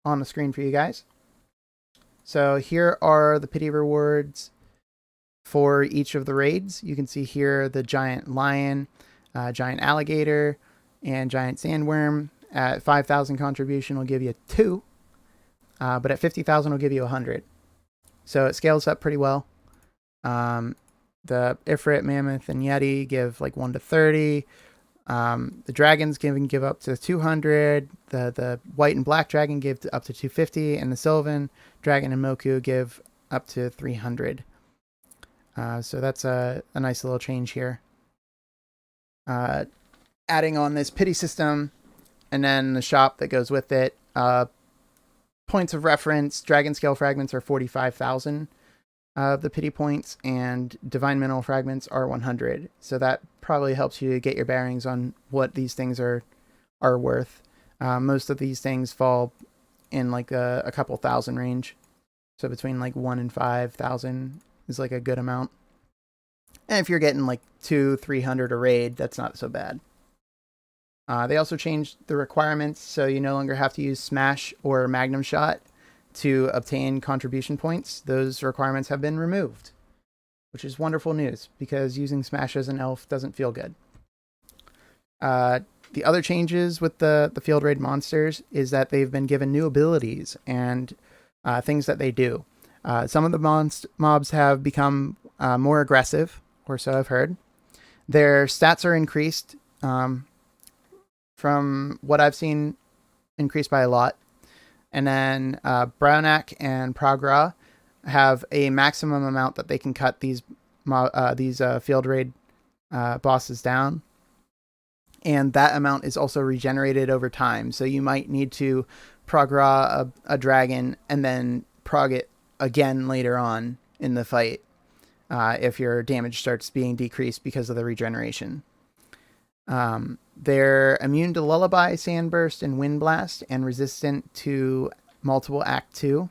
on the screen for you guys. So here are the pity rewards for each of the raids. You can see here the giant lion, giant alligator, and giant sandworm. At 5,000 contribution will give you 2, but at 50,000 will give you 100. So it scales up pretty well. The Ifrit, Mammoth, and Yeti give like 1 to 30. The dragons can give up to 200. The white and black dragon give up to 250, and the Sylvan dragon and Moku give up to 300. So that's a nice little change here. Adding on this pity system, and then the shop that goes with it. Points of reference: dragon scale fragments are 45,000. The pity points, and divine mineral fragments are 100. So that probably helps you get your bearings on what these things are worth. Most of these things fall in like a couple thousand range. So between like 1 and 5,000 is like a good amount. And if you're getting like 200-300 a raid, that's not so bad. They also changed the requirements, so you no longer have to use Smash or Magnum Shot to obtain contribution points. Those requirements have been removed, which is wonderful news because using Smash as an elf doesn't feel good. The other changes with the Field Raid monsters is that they've been given new abilities and things that they do. Some of the mobs have become more aggressive, or so I've heard. Their stats are increased, from what I've seen, increased by a lot. And then Brownak and Progra have a maximum amount that they can cut these Field Raid bosses down. And that amount is also regenerated over time. So you might need to Progra a dragon and then prog it again later on in the fight if your damage starts being decreased because of the regeneration. They're immune to Lullaby, Sandburst, and Wind Blast, and resistant to multiple Act 2,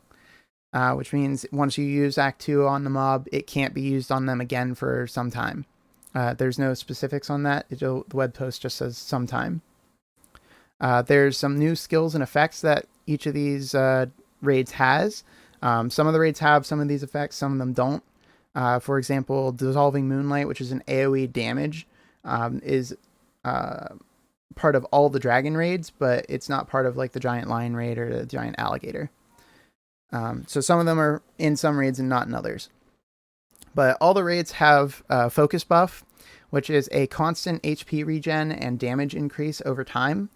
which means once you use Act 2 on the mob, it can't be used on them again for some time. There's no specifics on that. The web post just says sometime. There's some new skills and effects that each of these raids has. Some of the raids have some of these effects, some of them don't. For example, Dissolving Moonlight, which is an AoE damage, is part of all the dragon raids, but it's not part of like the giant lion raid or the giant alligator. So some of them are in some raids and not in others. But all the raids have focus buff, which is a constant HP regen and damage increase over time.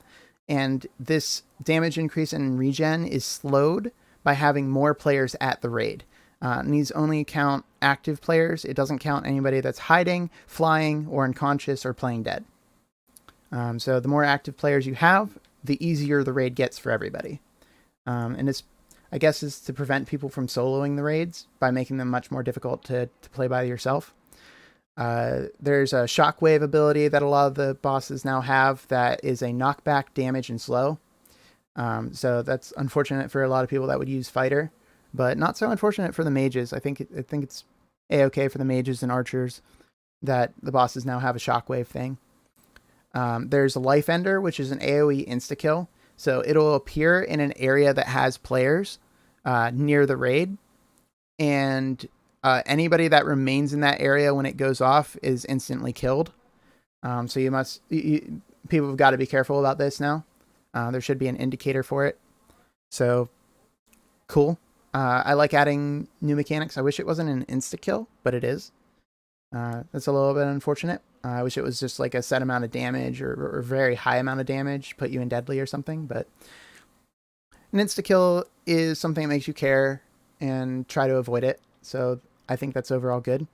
And this damage increase and regen is slowed by having more players at the raid. And these only count active players. It doesn't count anybody that's hiding, flying, or unconscious or playing dead. So the more active players you have, the easier the raid gets for everybody. And this, I guess, is to prevent people from soloing the raids by making them much more difficult to play by yourself. There's a shockwave ability that a lot of the bosses now have that is a knockback, damage, and slow. So that's unfortunate for a lot of people that would use fighter, but not so unfortunate for the mages. I think it's a-okay for the mages and archers that the bosses now have a shockwave thing. There's a life ender, which is an AoE insta-kill. So it'll appear in an area that has players near the raid, and anybody that remains in that area when it goes off is instantly killed. So people have got to be careful about this now. There should be an indicator for it. So cool. I like adding new mechanics. I wish it wasn't an insta-kill, but it is. That's a little bit unfortunate. I wish it was just like a set amount of damage or very high amount of damage, put you in deadly or something. But an insta-kill is something that makes you care and try to avoid it. So I think that's overall good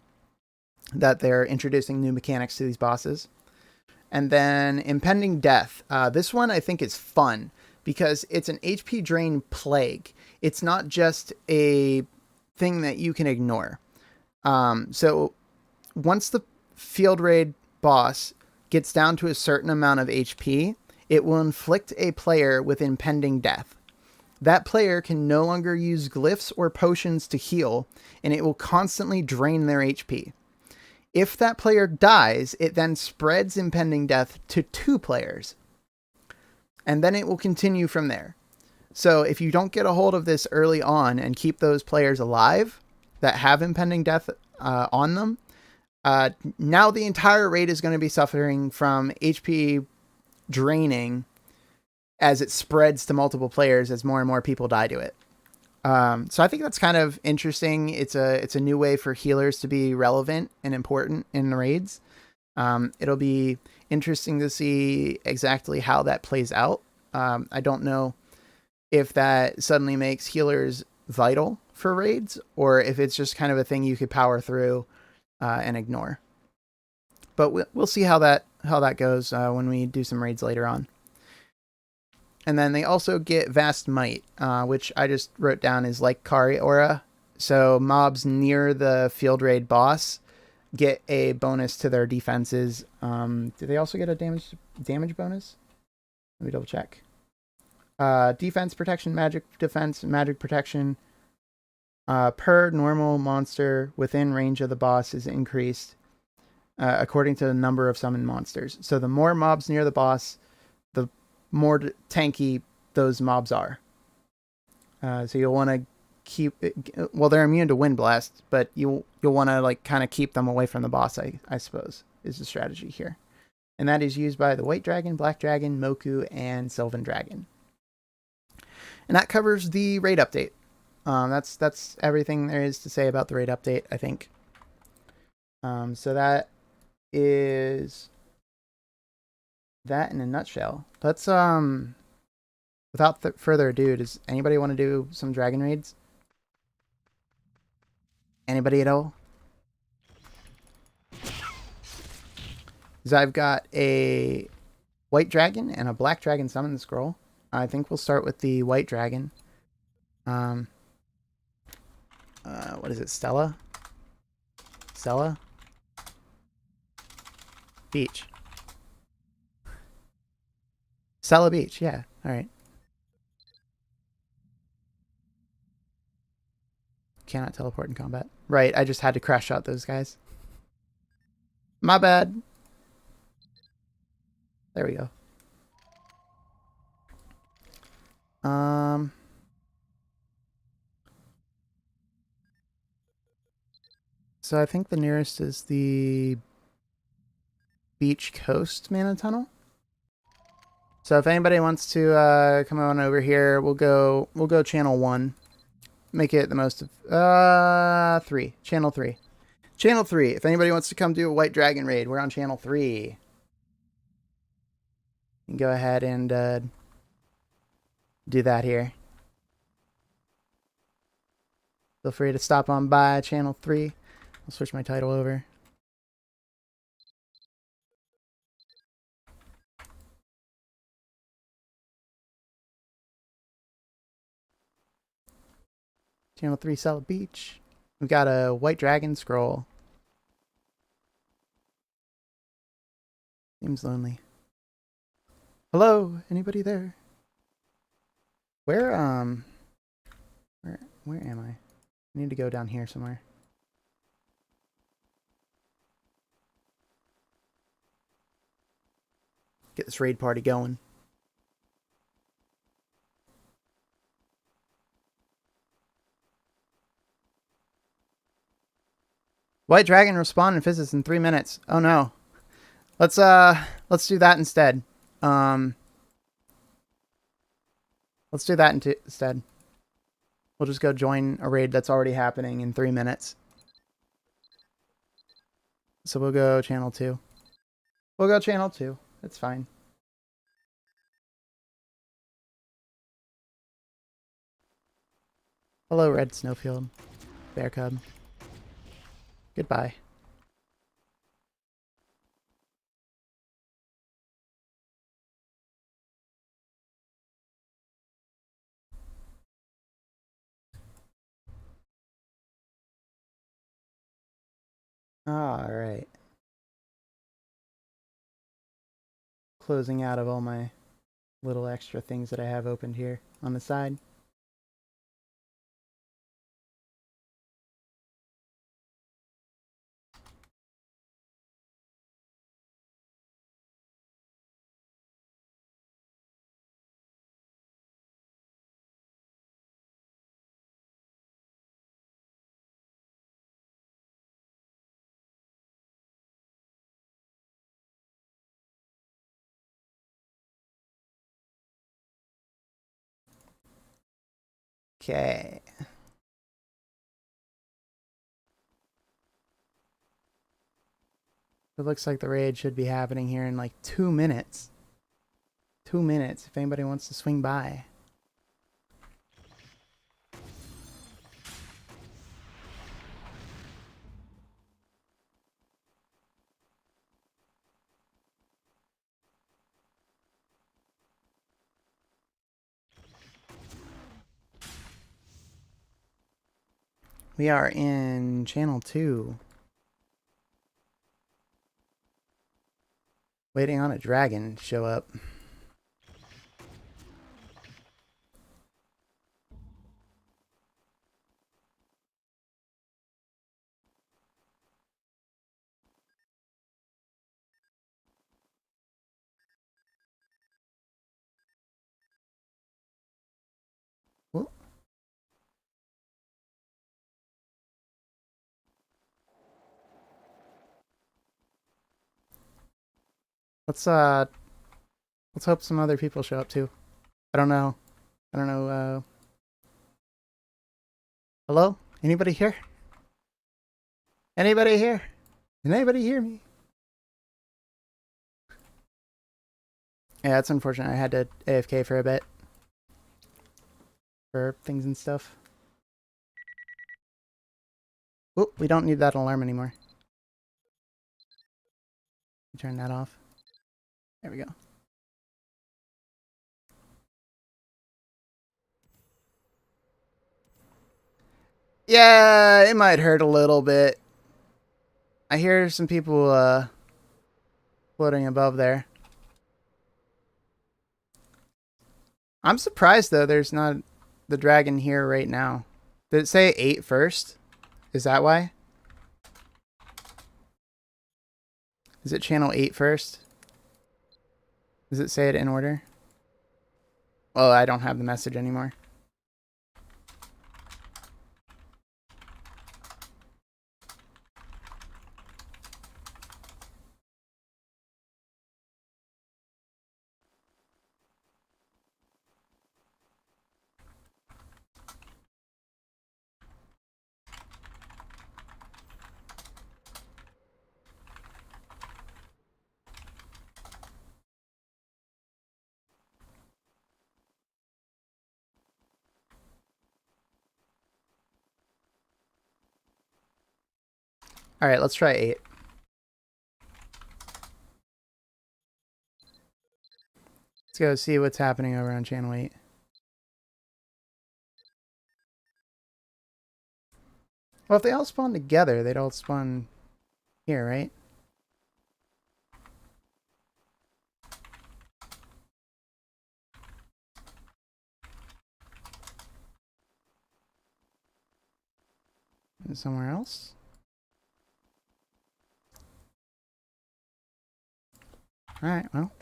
that they're introducing new mechanics to these bosses. And then impending death. This one I think is fun because it's an HP drain plague. It's not just a thing that you can ignore. So once the Field Raid boss gets down to a certain amount of HP, it will inflict a player with impending death. That player can no longer use glyphs or potions to heal, and it will constantly drain their HP. If that player dies, it then spreads impending death to 2 players. And then it will continue from there. So if you don't get a hold of this early on and keep those players alive that have impending death on them, now the entire raid is going to be suffering from HP draining as it spreads to multiple players as more and more people die to it. So I think that's kind of interesting. It's a new way for healers to be relevant and important in the raids. It'll be interesting to see exactly how that plays out. I don't know if that suddenly makes healers vital for raids or if it's just kind of a thing you could power through and ignore. But we'll see how that goes when we do some raids later on. And then they also get Vast Might, which I just wrote down is like Kari Aura. So mobs near the Field Raid boss get a bonus to their defenses. Do they also get a damage bonus? Let me double check. Defense, protection, magic defense, magic protection per normal monster within range of the boss is increased according to the number of summoned monsters. So the more mobs near the boss, the more tanky those mobs are. So you'll want to keep it, well, they're immune to Wind Blast, but you'll want to like kind of keep them away from the boss, I suppose, is the strategy here. And that is used by the White Dragon, Black Dragon, Moku, and Sylvan Dragon. And that covers the raid update. That's everything there is to say about the raid update, I think. So that is that in a nutshell. Let's without further ado, does anybody want to do some dragon raids? Anybody at all? Because I've got a white dragon and a black dragon summon scroll. I think we'll start with the white dragon. What is it? Stella? Beach. Stella Beach, yeah. Alright. Cannot teleport in combat. Right, I just had to crash shot those guys. My bad. There we go. So I think the nearest is the Beach Coast Mana Tunnel. So if anybody wants to come on over here, we'll go channel 1. Make it the most of 3. Channel 3. Channel 3. If anybody wants to come do a White Dragon raid, we're on channel 3. You can go ahead and do that here. feel free to stop on by channel 3. I'll switch my title over. Channel 3 Solid Beach. We've got a white dragon scroll. Seems lonely. Hello, anybody there? Where am I? I need to go down here somewhere. Get this raid party going. White dragon will spawn and fizzes in 3 minutes. Oh no. Let's do that instead. Let's do that instead. We'll just go join a raid that's already happening in 3 minutes. So we'll go channel 2. We'll go channel 2. That's fine. Hello, Red Snowfield. Bear Cub. Goodbye. All right. Closing out of all my little extra things that I have opened here on the side. Okay. It looks like the raid should be happening here in like 2 minutes. 2 minutes if anybody wants to swing by. We are in channel 2. Waiting on a dragon to show up. Whoop. Let's hope some other people show up too. I don't know. Hello? Anybody here? Anybody here? Can anybody hear me? Yeah, it's unfortunate. I had to AFK for a bit. For things and stuff. Oh, we don't need that alarm anymore. Turn that off. There we go. Yeah, it might hurt a little bit. I hear some people floating above there. I'm surprised though there's not the dragon here right now. Did it say 8 first? Is that why? Is it channel 8 first? Does it say it in order? Oh, I don't have the message anymore. All right, let's try 8. Let's go see what's happening over on channel 8. Well, if they all spawn together, they'd all spawn here, right? And somewhere else? Alright, well.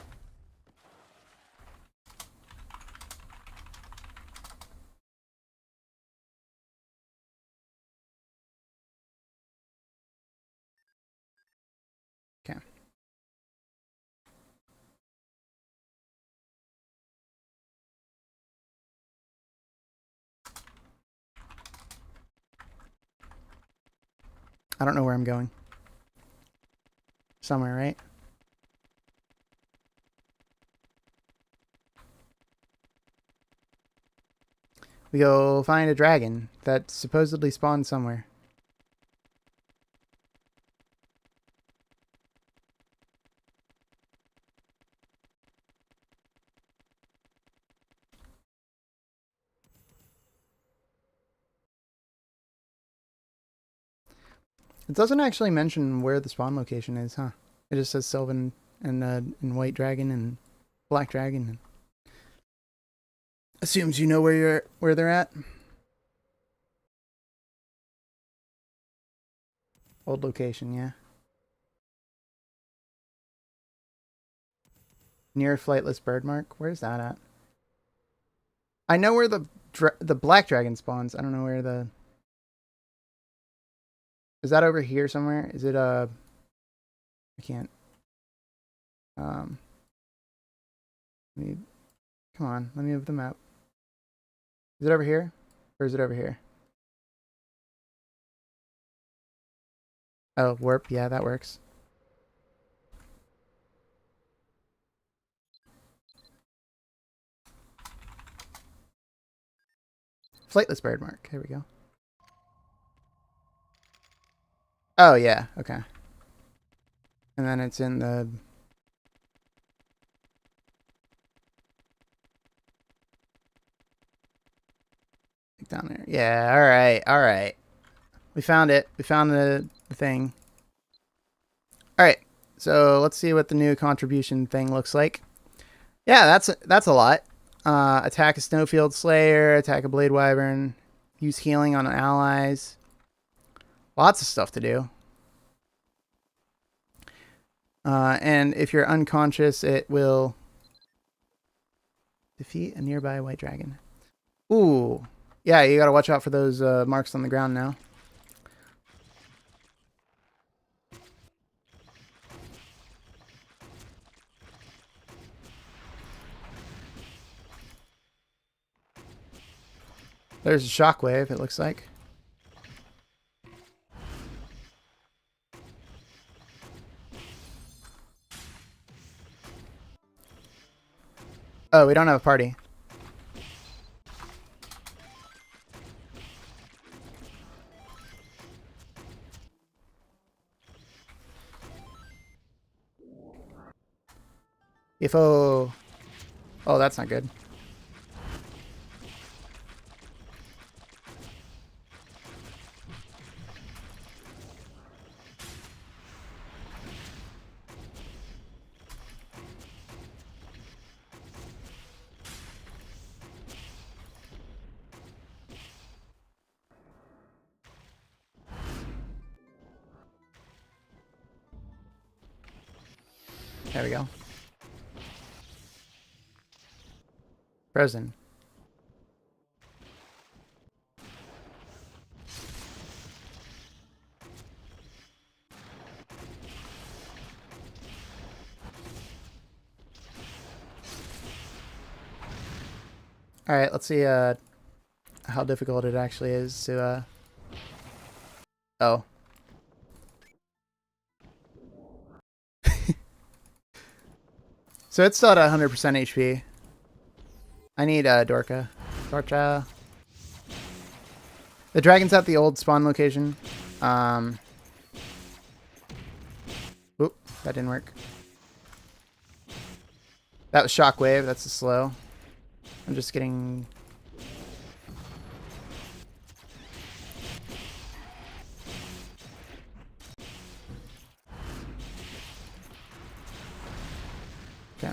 Okay. I don't know where I'm going. Somewhere, right? We go find a dragon that supposedly spawned somewhere. It doesn't actually mention where the spawn location is, huh? It just says Sylvan and White Dragon and Black Dragon. Assumes you know where they're at. Old location, yeah. Near flightless bird mark. Where's that at? I know where the Black Dragon spawns. I don't know where the... Is that over here somewhere? Is it I can't. Come on, let me move the map. Is it over here? Or is it over here? Oh, warp. Yeah, that works. Flightless bird mark. Here we go. Oh, yeah. Okay. And then it's in the... down there. Yeah, alright, alright. We found it. We found the thing. Alright, so let's see what the new contribution thing looks like. Yeah, that's a lot. Attack a Snowfield Slayer, attack a Blade Wyvern, use healing on allies. Lots of stuff to do. And if you're unconscious, it will defeat a nearby white dragon. Ooh. Yeah, you gotta watch out for those marks on the ground now. There's a shockwave, it looks like. Oh, we don't have a party. Oh, that's not good. There we go. Frozen. Alright, let's see how difficult it actually is to oh. So it's still at 100% HP. I need Dorka. Dorcha. The dragon's at the old spawn location. That didn't work. That was shockwave. That's a slow. I'm just getting... Okay.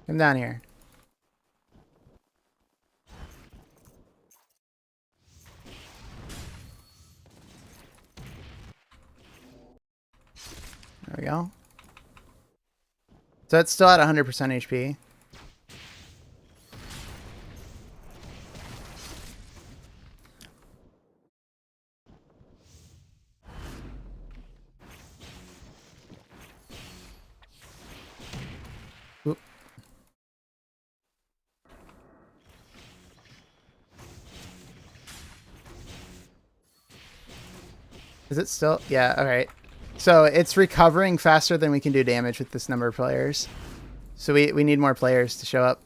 Come down here. There we go. So it's still at 100% HP. Oop. Is it still? Yeah, alright. So it's recovering faster than we can do damage with this number of players. So we need more players to show up.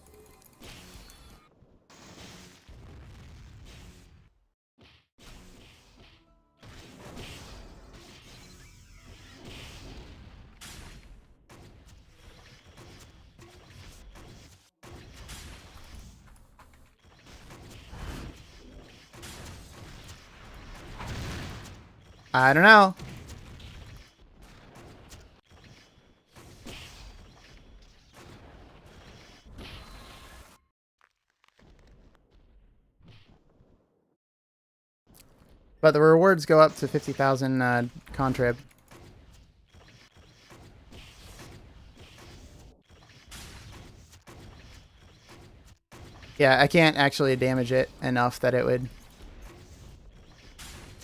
I don't know. But the rewards go up to 50,000 contrib. Yeah, I can't actually damage it enough that it would...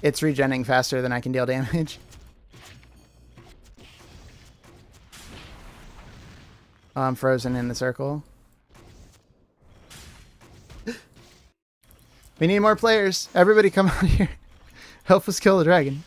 It's regenning faster than I can deal damage. Oh, I'm frozen in the circle. We need more players. Everybody come out here. Help us kill the dragon.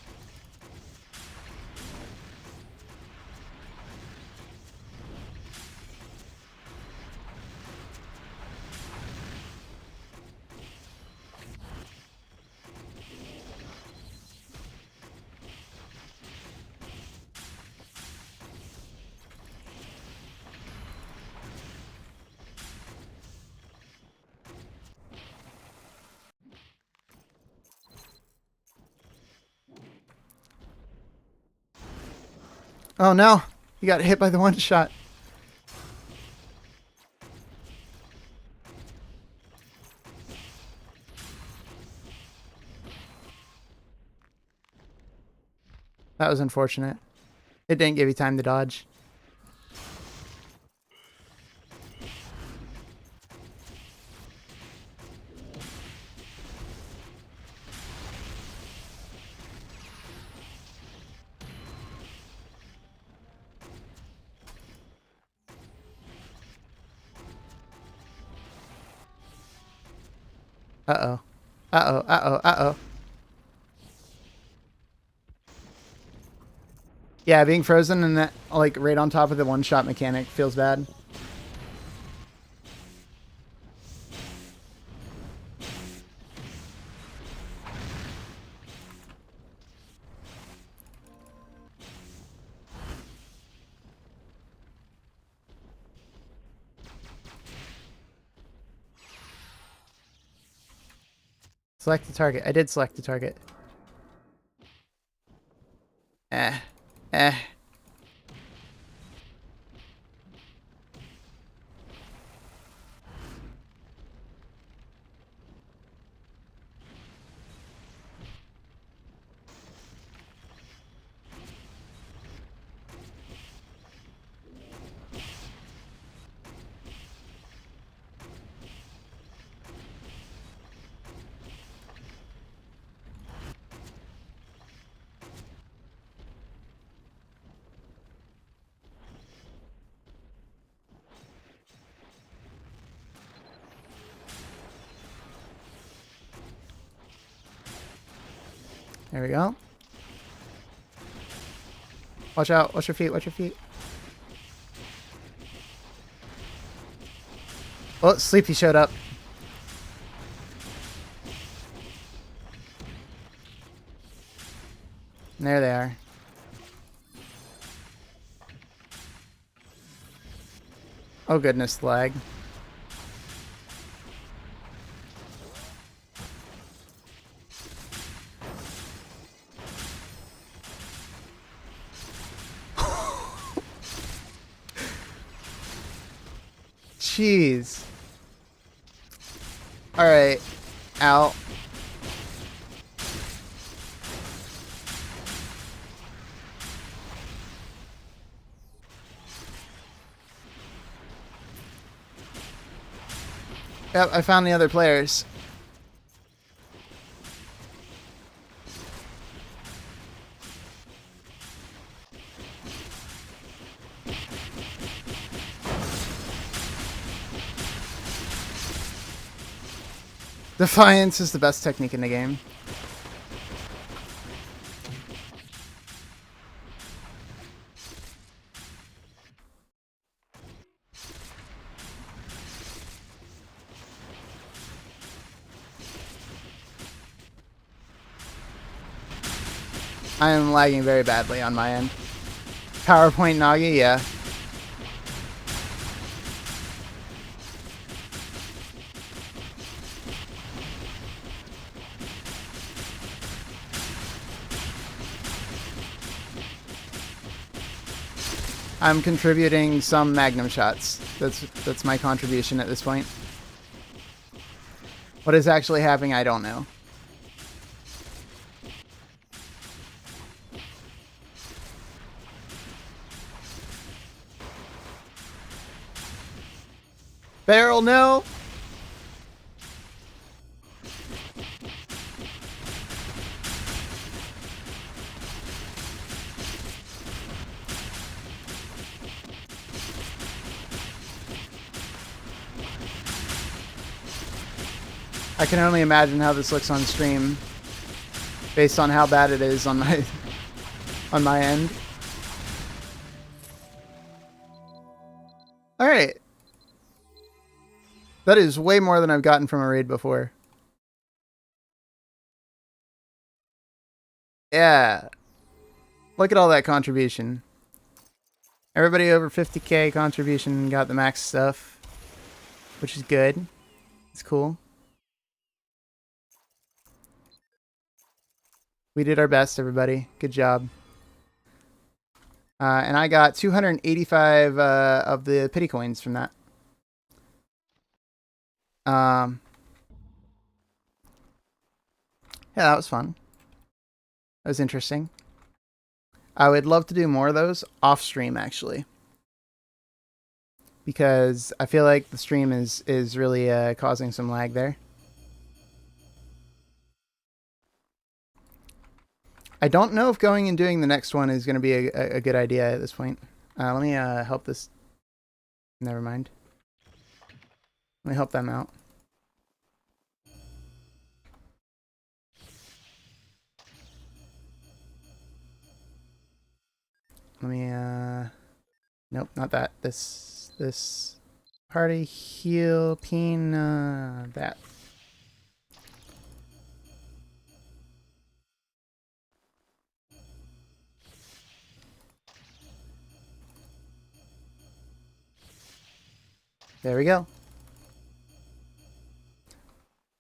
Oh no! You got hit by the one shot. That was unfortunate. It didn't give you time to dodge. Uh-oh. Uh-oh, uh-oh, uh-oh. Yeah, being frozen and that, like, right on top of the one-shot mechanic feels bad. Select the target. I did select the target. Eh. Eh. There we go. Watch out. Watch your feet. Watch your feet. Oh, Sleepy showed up. There they are. Oh goodness, lag. Jeez. Alright. Out. Yep, I found the other players. Defiance is the best technique in the game. I am lagging very badly on my end. PowerPoint Nagi, yeah. I'm contributing some magnum shots. That's my contribution at this point. What is actually happening, I don't know. Barrel, no! I can only imagine how this looks on stream based on how bad it is on my end. All right. That is way more than I've gotten from a raid before. Yeah. Look at all that contribution. Everybody over 50k contribution got the max stuff, which is good. It's cool. We did our best, everybody. Good job. And I got 285 of the pity coins from that. Yeah, that was fun. That was interesting. I would love to do more of those off stream, actually, because I feel like the stream is really causing some lag there. I don't know if going and doing the next one is going to be a good idea at this point. Let me help this. Never mind. Let me help them out. Let me nope, not that. This party heal pin that. There we go.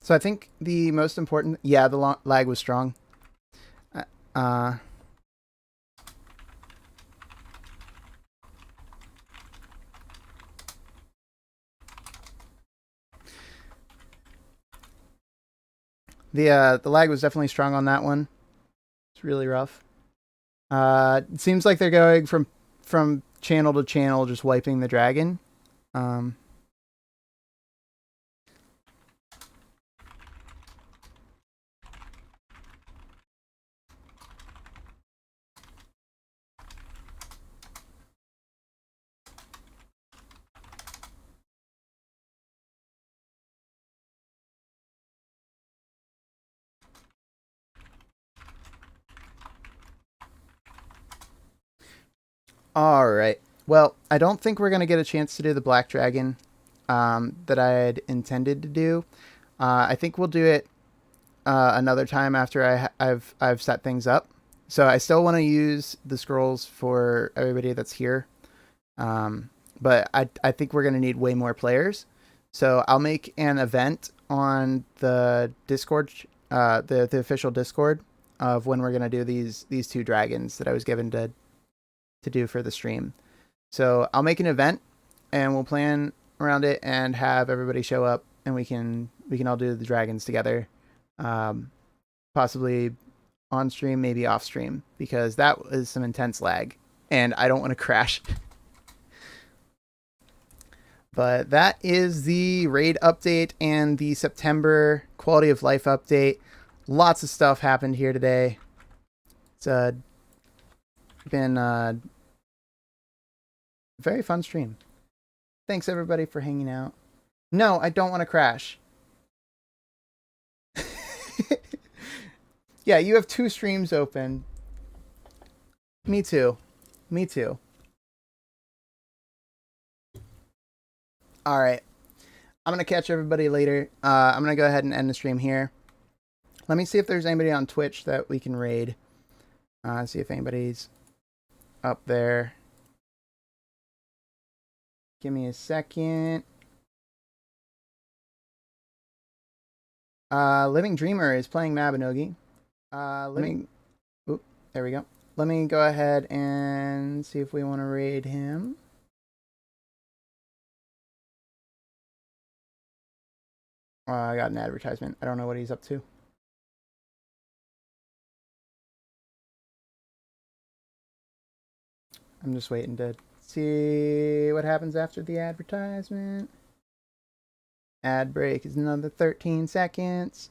So I think the most important, yeah, the lag was strong. The lag was definitely strong on that one. It's really rough. It seems like they're going from channel to channel, just wiping the dragon. All right. Well, I don't think we're going to get a chance to do the Black Dragon that I had intended to do. I think we'll do it another time after I've set things up. So I still want to use the scrolls for everybody that's here. But I think we're going to need way more players. So I'll make an event on the Discord, the official Discord of when we're going to do these 2 dragons that I was given to do for the stream. So I'll make an event and we'll plan around it and have everybody show up and we can all do the dragons together. Possibly on stream, maybe off stream, because that was some intense lag and I don't want to crash. But that is the raid update and the September quality of life update. Lots of stuff happened here today. It's been a very fun stream. Thanks everybody for hanging out. No, I don't want to crash. Yeah, you have 2 streams open. Me too. Me too. All right. I'm going to catch everybody later. I'm going to go ahead and end the stream here. Let me see if there's anybody on Twitch that we can raid. See if anybody's up there. Give me a second. Living Dreamer is playing Mabinogi. Oop, there we go. Let me go ahead and see if we want to raid him. I got an advertisement. I don't know what he's up to. I'm just waiting to see what happens after the advertisement. Ad break is another 13 seconds.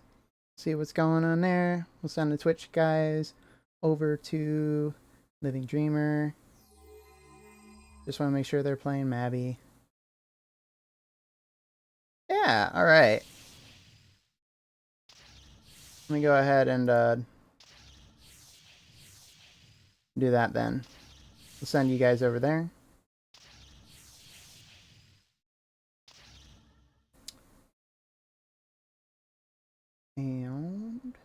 See what's going on there. We'll send the Twitch guys over to Living Dreamer. Just want to make sure they're playing Mabby. Yeah, all right. Let me go ahead and do that then. We'll send you guys over there. And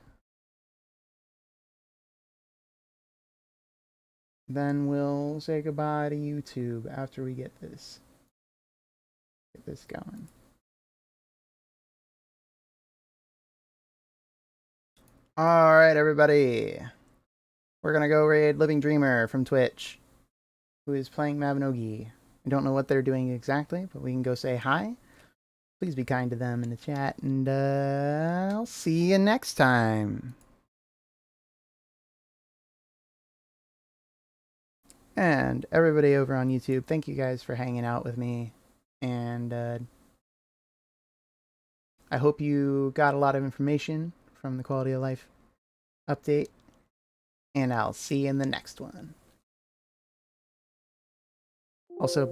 then we'll say goodbye to YouTube after we get this going. All right, everybody. We're going to go raid Living Dreamer from Twitch, who is playing Mabinogi. I don't know what they're doing exactly, but we can go say hi. Please be kind to them in the chat, and I'll see you next time. And everybody over on YouTube, thank you guys for hanging out with me. And I hope you got a lot of information from the quality of life update. And I'll see you in the next one. Also,